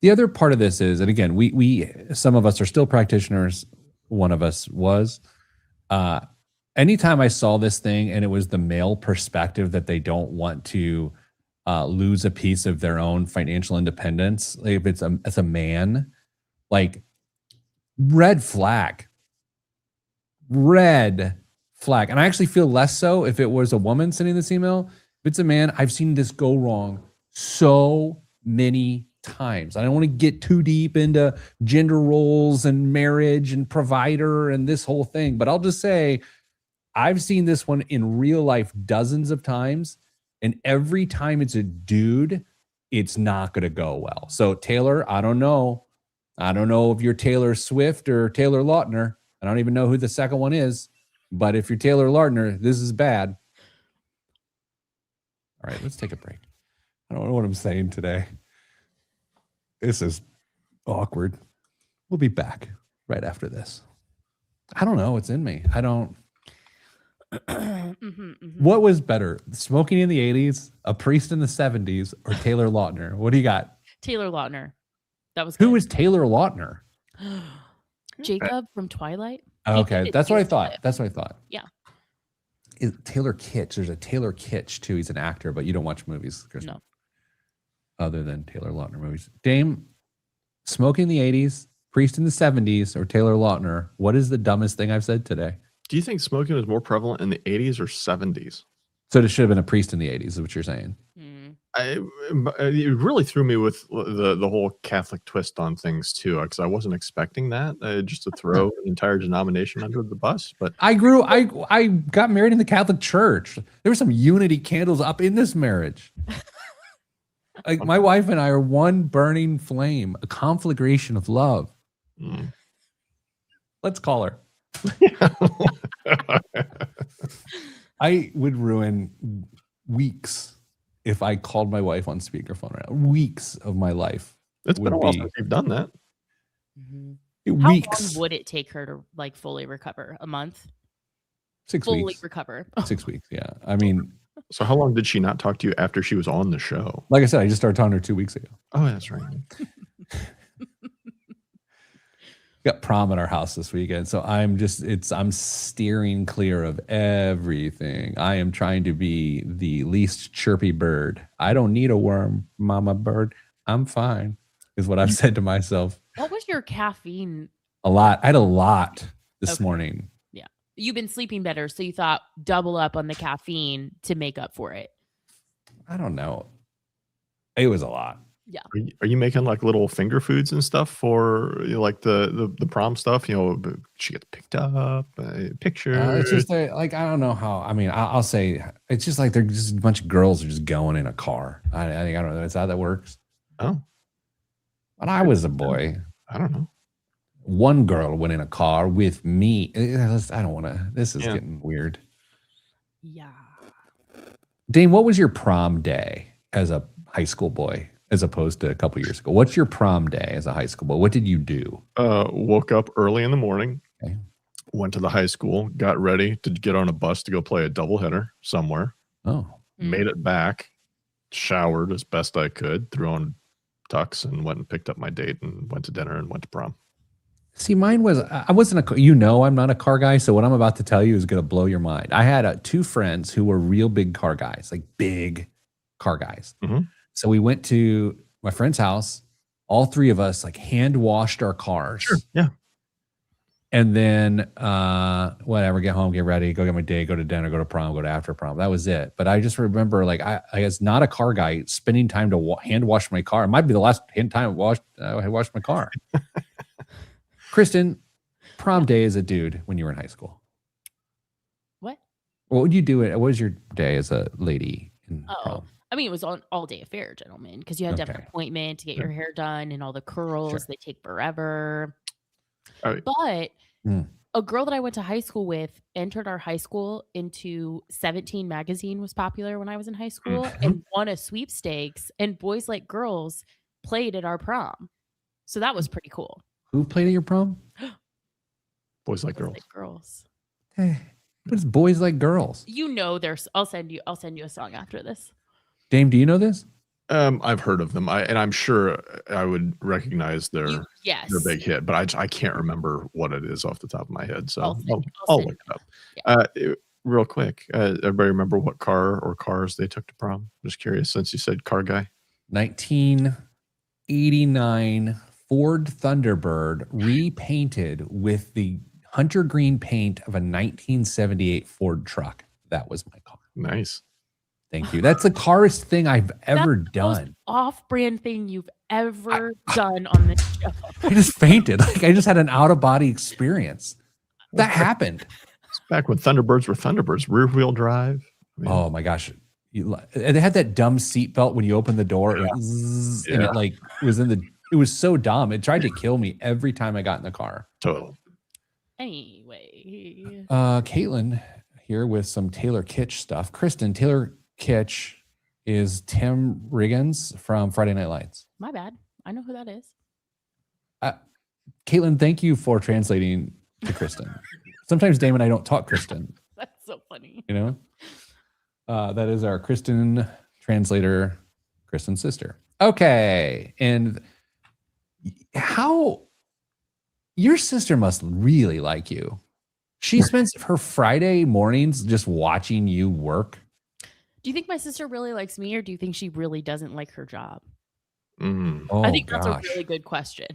The other part of this is, and again, we some of us are still practitioners. One of us was. Anytime I saw this thing and it was the male perspective that they don't want to lose a piece of their own financial independence, like if it's as a man, like red flag. Red flag. And I actually feel less so if it was a woman sending this email. If it's a man, I've seen this go wrong so many times. I don't want to get too deep into gender roles and marriage and provider and this whole thing, but I'll just say I've seen this one in real life dozens of times, and every time it's a dude, it's not going to go well. So Taylor, I don't know. I don't know if you're Taylor Swift or Taylor Lautner. I don't even know who the second one is, but if you're Taylor Lautner, this is bad. All right, let's take a break. I don't know what I'm saying today. This is awkward. We'll be back right after this. I don't know what's in me. I don't. What was better, smoking in the 80s, a priest in the 70s, or Taylor Lautner? What do you got? Taylor Lautner. That was Who good. was Taylor Lautner? Jacob from Twilight. Okay, that's what I thought. That's what I thought. Yeah. Taylor Kitsch. There's a Taylor Kitsch too. He's an actor, but you don't watch movies, Kristen. No. Other than Taylor Lautner movies. Dame, smoking in the 80s, priest in the 70s, or Taylor Lautner. What is the dumbest thing I've said today? Do you think smoking was more prevalent in the 80s or 70s? So it should have been a priest in the 80s, is what you're saying. It really threw me with the whole Catholic twist on things too, because I wasn't expecting that, just to throw an entire denomination under the bus. But I got married in the Catholic Church. There were some unity candles up in this marriage. Like my wife and I are one burning flame, a conflagration of love. Let's call her. I would ruin weeks if I called my wife on speakerphone right now. Weeks of my life. It's been a while since you've done that. How Weeks. long would it take her to like fully recover? A month? 6 Fully weeks. recover. 6 weeks. Yeah. I mean, so how long did she not talk to you after she was on the show? like I said, I just started talking to her 2 weeks ago. Oh, that's right. Got prom at our house this weekend, so I'm steering clear of everything. I am trying to be the least chirpy bird. I don't need a worm, mama bird. I'm fine, is what I've said to myself. What was your caffeine? A lot. I had a lot this morning. Yeah. You've been sleeping better, so you thought double up on the caffeine to make up for it. I don't know. It was a lot. Yeah. Are you making like little finger foods and stuff for like the prom stuff? You know, she gets picked up, pictures. It's just like I don't know how. I mean, I'll say it's just like they're just a bunch of girls are just going in a car. I think I don't know. Is that works? Oh, when I was a boy, I don't know. One girl went in a car with me. I don't want to. This is getting weird. Yeah. Dane, what was your prom day as a high school boy? As opposed to a couple years ago. What's your prom day as a high school boy? What did you do? Woke up early in the morning, okay. Went to the high school, got ready to get on a bus to go play a doubleheader somewhere. Oh. Made it back, showered as best I could, threw on tux and went and picked up my date and went to dinner and went to prom. See, mine was, I wasn't I'm not a car guy. So what I'm about to tell you is going to blow your mind. I had two friends who were real big car guys, like big car guys. Mm-hmm. So we went to my friend's house. All three of us like hand washed our cars. Sure. Yeah. And then whatever, get home, get ready, go get my date, go to dinner, go to prom, go to after prom. That was it. But I just remember like I was not a car guy spending time to hand wash my car. It might be the last time I washed my car. Kristen, prom day as a dude when you were in high school. What? What would you do? What was your day as a lady in prom? I mean, it was an all-day affair, gentlemen, because you had to have an appointment to get your hair done and all the curls. Sure. They take forever. Right. But a girl that I went to high school with entered our high school into 17 magazine was popular when I was in high school and won a sweepstakes, and Boys Like Girls played at our prom. So that was pretty cool. Who played at your prom? Boys like Boys girls. Like Girls. But it's boys like girls. You know, there's. I'll send you a song after this. Dame, do you know this? I've heard of them. I'm sure I would recognize their Yes. big hit, but I can't remember what it is off the top of my head. So I'll look it up. Real quick, everybody remember what car or cars they took to prom? Just curious, since you said car guy. 1989 Ford Thunderbird repainted with the hunter green paint of a 1978 Ford truck. That was my car. Nice. Thank you. That's the carest thing I've ever That's the most done. off-brand thing you've ever done on this show. I just fainted. Like I just had an out-of-body experience. That happened. It's back when Thunderbirds were Thunderbirds, rear-wheel drive. I mean, Oh my gosh. They had that dumb seatbelt when you open the door and it like was in the, it was so dumb. It tried to kill me every time I got in the car. totally. Anyway. Caitlin here with some Taylor Kitsch stuff. Kristen, Taylor Kitsch is Tim Riggins from Friday Night Lights. My bad. I know who that is. Caitlin, thank you for translating to Kristen. Sometimes Dame and I don't talk Kristen, That's so funny. you know? That is our Kristen translator, Kristen's sister. Okay. And how your sister must really like you. She spends her Friday mornings just watching you work. Do you think my sister really likes me, or do you think she really doesn't like her job? Oh, I think that's a gosh. really good question.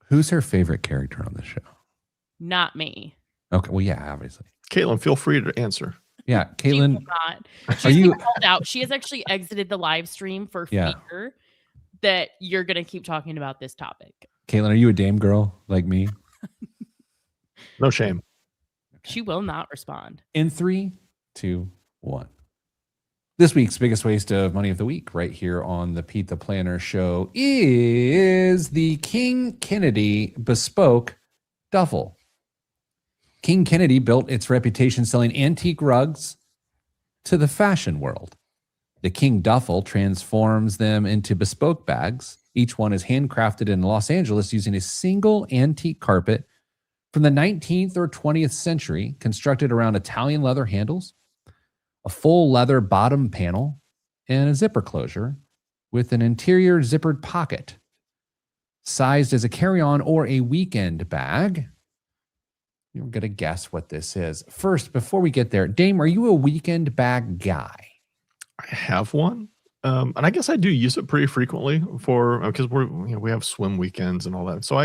Who's her favorite character on the show? Not me. Okay. Well, yeah, obviously. Caitlin, feel free to answer. Yeah. She will Caitlin, not. are She's you, been called out. She has actually exited the live stream for Yeah. fear that you're going to keep talking about this topic. Caitlin, are you a Dame girl like me? No shame. She will not respond. In 3, 2, 1. This week's biggest waste of money of the week, right here on the Pete the Planner Show, is the King Kennedy Bespoke Duffel. King Kennedy built its reputation selling antique rugs to the fashion world. The King Duffel transforms them into bespoke bags. Each one is handcrafted in Los Angeles using a single antique carpet from the 19th or 20th century, constructed around Italian leather handles, a full leather bottom panel, and a zipper closure with an interior zippered pocket. Sized as a carry-on or a weekend bag. You're going to guess what this is. First, before we get there, Dame, are you a weekend bag guy? I have one. And I guess I do use it pretty frequently for, because we have swim weekends and all that. So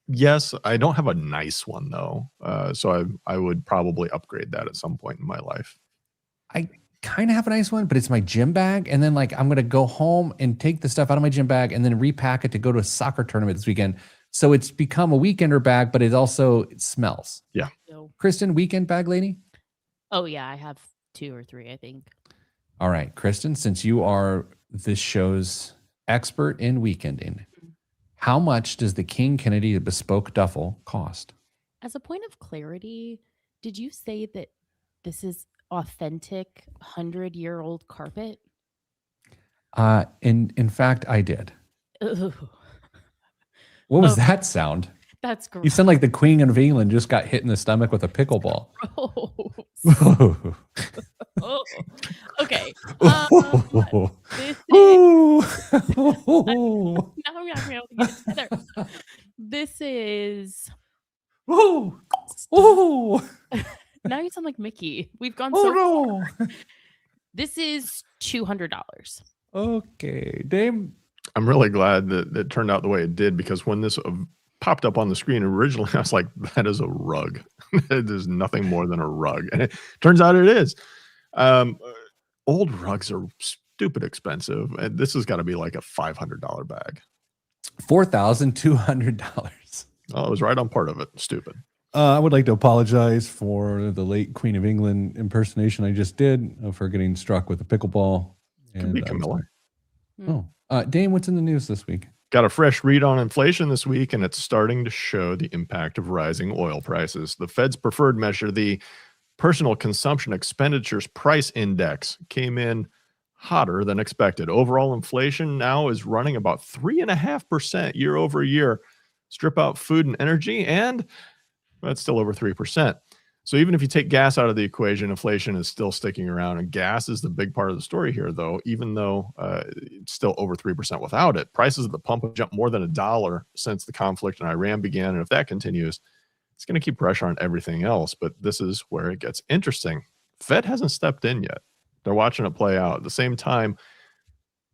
yes, I don't have a nice one though. So I would probably upgrade that at some point in my life. I kind of have a nice one, but it's my gym bag. And then like, I'm going to go home and take the stuff out of my gym bag and then repack it to go to a soccer tournament this weekend. So it's become a weekender bag, but it smells. Yeah. So, Kristen, weekend bag lady? oh, yeah. I have 2 or 3, I think. All right, Kristen, since you are this show's expert in weekending, how much does the King Kennedy Bespoke Duffel cost? As a point of clarity, did you say that this is authentic 100-year-old carpet? In fact, I did. Ugh, What was Oh. that sound? that's gross. You sound like the Queen of England just got hit in the stomach with a pickleball. Oh. Okay. This is, Ooh. now I'm not able to get it together. This is. Ooh. Ooh. Now you sound like Mickey. We've gone Oh so. no. This is $200. Okay, Dame. I'm really glad that it turned out the way it did, because when this popped up on the screen originally, I was like, that is a rug. It is nothing more than a rug. And it turns out it is. Old rugs are stupid expensive. And this has got to be like a $500 bag. $4,200. Oh, I was right on part of it. Stupid. I would like to apologize for the late Queen of England impersonation I just did of her getting struck with a pickleball. Could be Camilla. Oh, Dame, what's in the news this week? Got a fresh read on inflation this week, and it's starting to show the impact of rising oil prices. The Fed's preferred measure, the Personal Consumption Expenditures Price Index, came in hotter than expected. Overall inflation now is running about 3.5% year over year, Strip out food and energy, and that's still over 3%. So even if you take gas out of the equation, inflation is still sticking around. And gas is the big part of the story here, though, even though it's still over 3% without it. Prices at the pump have jumped more than $1 since the conflict in Iran began. And if that continues, it's going to keep pressure on everything else. But this is where it gets interesting. Fed hasn't stepped in yet. They're watching it play out. At the same time,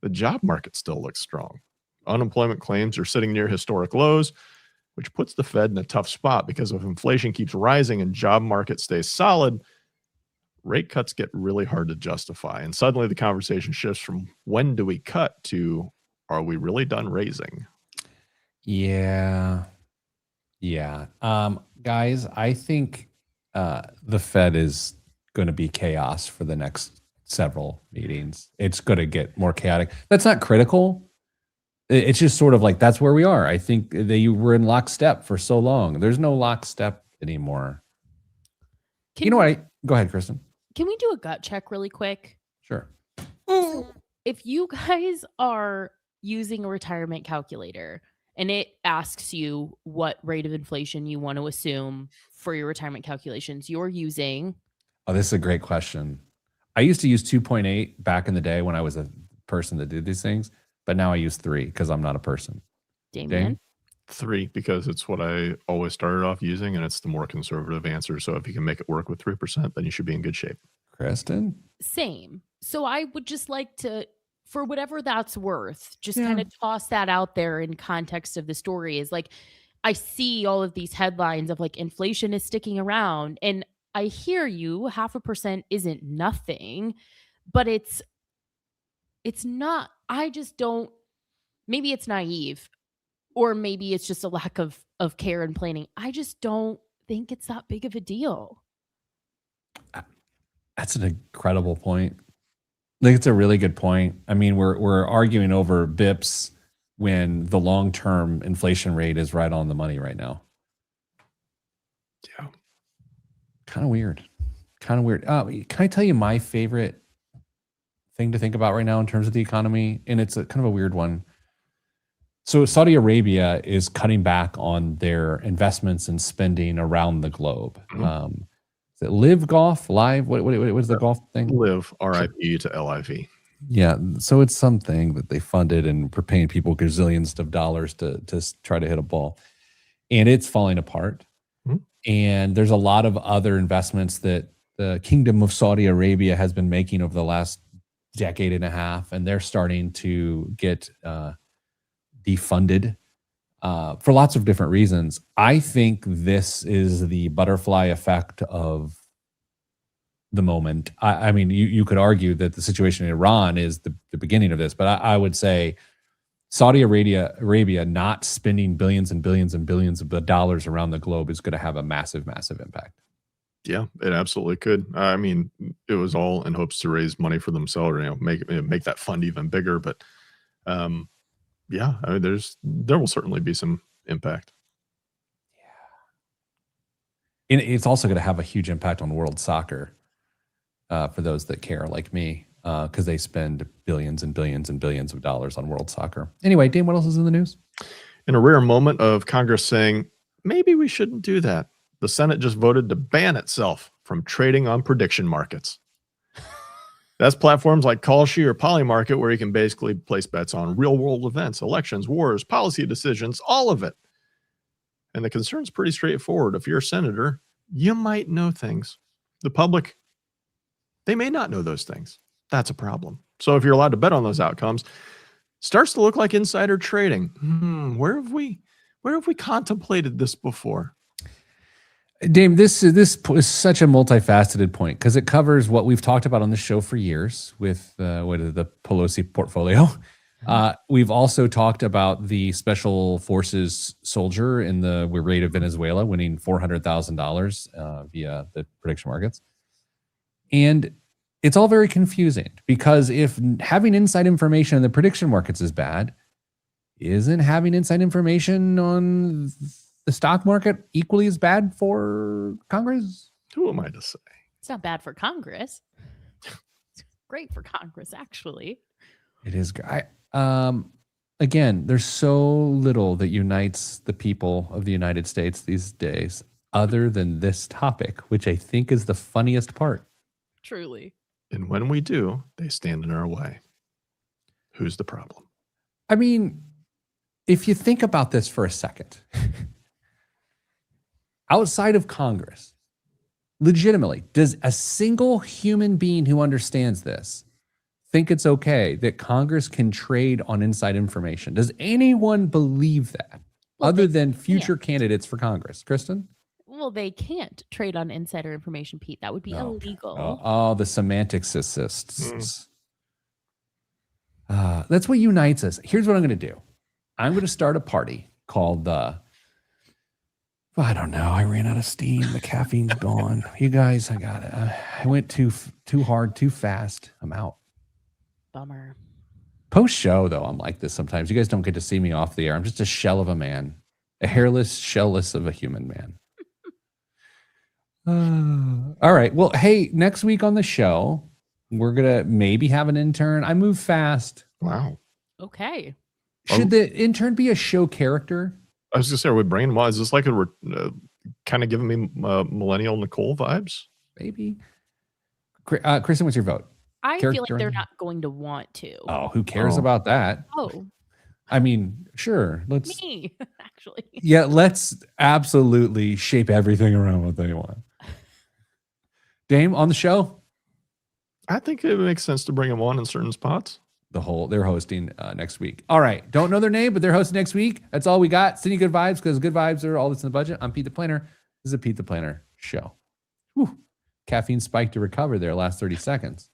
the job market still looks strong. Unemployment claims are sitting near historic lows, which puts the Fed in a tough spot because if inflation keeps rising and job market stays solid, rate cuts get really hard to justify. And suddenly the conversation shifts from when do we cut to are we really done raising? Yeah. Guys, I think the Fed is going to be chaos for the next several meetings. It's going to get more chaotic. That's not critical. It's just sort of like that's where we are. I think they were in lockstep for so long. There's no lockstep anymore. You know what? Go ahead, Kristen. Can we do a gut check really quick? Sure. So if you guys are using a retirement calculator and it asks you what rate of inflation you want to assume for your retirement calculations, you're using. Oh, this is a great question. I used to use 2.8 back in the day when I was a person that did these things. But now I use 3 because I'm not a person. Damien? 3 because it's what I always started off using, and it's the more conservative answer. So if you can make it work with 3%, then you should be in good shape. Kristen? Same. So I would just like to, for whatever that's worth, just kind of toss that out there in context of the story. Is like, I see all of these headlines of like inflation is sticking around, and I hear you, 0.5% isn't nothing, but it's not. I just don't, maybe it's naive or maybe it's just a lack of care and planning. I just don't think it's that big of a deal. That's an incredible point. I think it's a really good point. I mean, we're arguing over bips when the long-term inflation rate is right on the money right now. Yeah. Kind of weird. Can I tell you my favorite thing to think about right now in terms of the economy? And it's a kind of a weird one. So Saudi Arabia is cutting back on their investments and spending around the globe. Mm-hmm. Is it Live Golf? Live? What is the golf thing? Live, RIP to LIV. Yeah. So it's something that they funded and we're paying people gazillions of dollars to try to hit a ball. And it's falling apart. Mm-hmm. And there's a lot of other investments that the Kingdom of Saudi Arabia has been making over the last decade and a half, and they're starting to get defunded for lots of different reasons. I think this is the butterfly effect of the moment. I mean, you could argue that the situation in Iran is the beginning of this, but I would say Saudi Arabia not spending billions and billions and billions of dollars around the globe is going to have a massive, massive impact. Yeah, it absolutely could. I mean, it was all in hopes to raise money for themselves, or make that fund even bigger. But yeah, I mean, there will certainly be some impact. Yeah, and it's also going to have a huge impact on world soccer for those that care, like me, because they spend billions and billions and billions of dollars on world soccer. Anyway, Dane, what else is in the news? In a rare moment of Congress saying maybe we shouldn't do that, the Senate just voted to ban itself from trading on prediction markets. That's platforms like Kalshi or Polymarket, where you can basically place bets on real world events, elections, wars, policy decisions, all of it. And the concern's pretty straightforward. If you're a senator, you might know things. The public, they may not know those things. That's a problem. So if you're allowed to bet on those outcomes, starts to look like insider trading. Where have we contemplated this before? Dame, this is such a multifaceted point because it covers what we've talked about on the show for years with the Pelosi portfolio. We've also talked about the special forces soldier in the raid of Venezuela winning $400,000 via the prediction markets. And it's all very confusing because if having inside information in the prediction markets is bad, isn't having inside information on the stock market equally as bad for Congress? Who am I to say? It's not bad for Congress. It's great for Congress, actually. It is. again, there's so little that unites the people of the United States these days other than this topic, which I think is the funniest part. Truly. And when we do, they stand in our way. Who's the problem? I mean, if you think about this for a second, outside of Congress, legitimately, does a single human being who understands this think it's okay that Congress can trade on inside information? Does anyone believe that Well, other they than future can't. candidates for Congress? Kristen? Well, they can't trade on insider information, Pete. That would be No. illegal. Oh, the semanticists. That's what unites us. Here's what I'm going to do. I'm going to start a party called I don't know. I ran out of steam. The caffeine's gone. You guys, I got it. I went too hard, too fast. I'm out. Bummer. Post show though, I'm like this sometimes. You guys don't get to see me off the air. I'm just a shell of a man, a hairless, shellless of a human man. All right. Well, hey, next week on the show, we're gonna maybe have an intern. I move fast. Wow. Okay. Should the intern be a show character? I was going to say, are we bringing him on? Is this like kind of giving me millennial Nicole vibes? Maybe. Kristen, what's your vote? I feel like Character. they're not going to want to. Oh, who cares Oh. about that? Oh, I mean, sure. Let's me, actually. Yeah, let's absolutely shape everything around what they want. Dame on the show? I think it makes sense to bring him on in certain spots. They're hosting next week. All right. Don't know their name, but they're hosting next week. That's all we got. Sending good vibes because good vibes are all that's in the budget. I'm Pete the Planner. This is a Pete the Planner show. Whew. Caffeine spike to recover there last 30 seconds.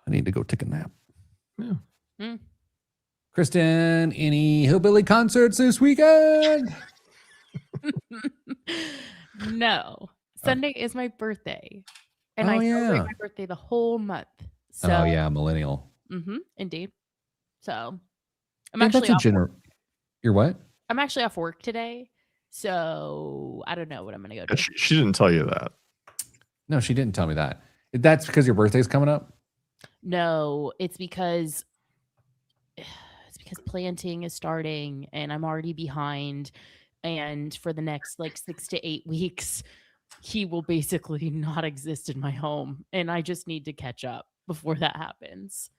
I need to go take a nap. Yeah. Mm. Kristen, any hillbilly concerts this weekend? No. Sunday is my birthday. And Oh, I celebrate yeah. my birthday the whole month. So, Oh, yeah, millennial. Indeed. So I'm Yeah, actually that's a off You're what? I'm actually off work today. So I don't know what I'm gonna go do. She didn't tell you that. No, she didn't tell me that. That's because your birthday's coming up? No, it's because planting is starting and I'm already behind. And for the next like 6 to 8 weeks, he will basically not exist in my home. And I just need to catch up before that happens.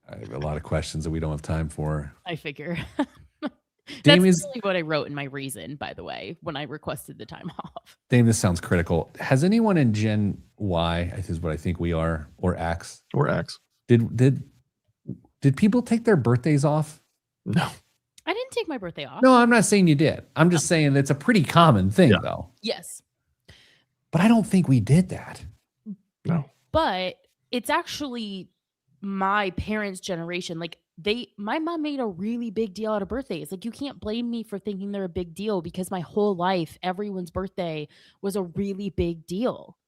I have a lot of questions that we don't have time for. I figure. Dame That's is really what I wrote in my reason, by the way, when I requested the time off. Dame, this sounds critical. Has anyone in Gen Y, is what I think we are, or X, Or X. did people take their birthdays off? No. I didn't take my birthday off. No, I'm not saying you did. I'm just saying it's a pretty common thing, though. Yes. But I don't think we did that. No. But it's actually my parents' generation. Like my mom made a really big deal out of birthdays. Like you can't blame me for thinking they're a big deal because my whole life, everyone's birthday was a really big deal.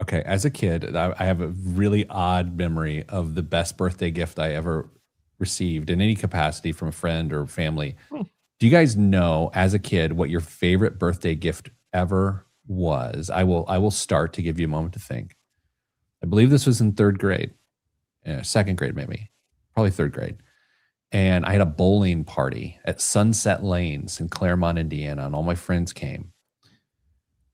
Okay, as a kid, I have a really odd memory of the best birthday gift I ever received in any capacity from a friend or family. Do you guys know, as a kid, what your favorite birthday gift ever was? I will start to give you a moment to think. I believe this was in third grade, second grade maybe, probably third grade. And I had a bowling party at Sunset Lanes in Claremont, Indiana, and all my friends came.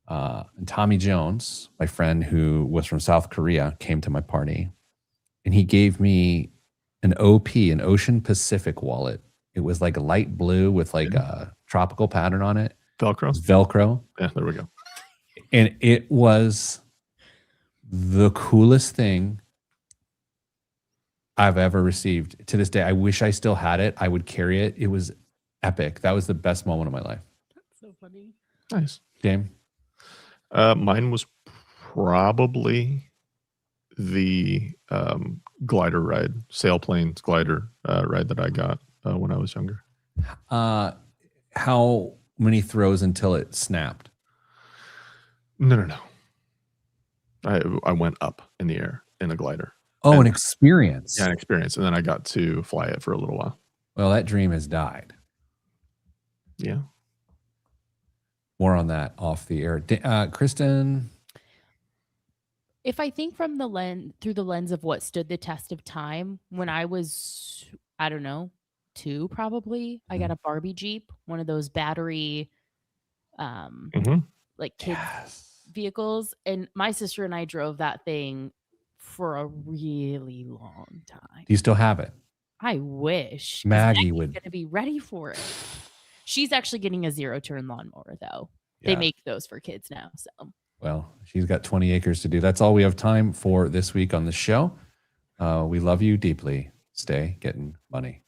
And Tommy Jones, my friend who was from South Korea, came to my party, and he gave me an OP, an Ocean Pacific wallet. It was like a light blue with like a tropical pattern on it. Velcro? Velcro. Yeah, there we go. And it was the coolest thing I've ever received. To this day, I wish I still had it. I would carry it. It was epic. That was the best moment of my life. That's so funny. Nice. Dame? Mine was probably the glider ride, sailplanes glider ride that I got when I was younger. How many throws until it snapped? No. I went up in the air in a glider. Oh, an experience. Yeah, an experience. And then I got to fly it for a little while. Well, that dream has died. Yeah. More on that off the air. Kristen? If I think from through the lens of what stood the test of time, when I was, I don't know, 2 probably, I got a Barbie Jeep, one of those battery, Mhm. like kids vehicles, and my sister and I drove that thing for a really long time. Do you still have it? I wish. 'Cause Maggie Maggie's would. gonna be ready for it. She's actually getting a zero-turn lawnmower, though. They Yeah. make those for kids now, so. Well, she's got 20 acres to do. That's all we have time for this week on the show. We love you deeply. Stay getting money.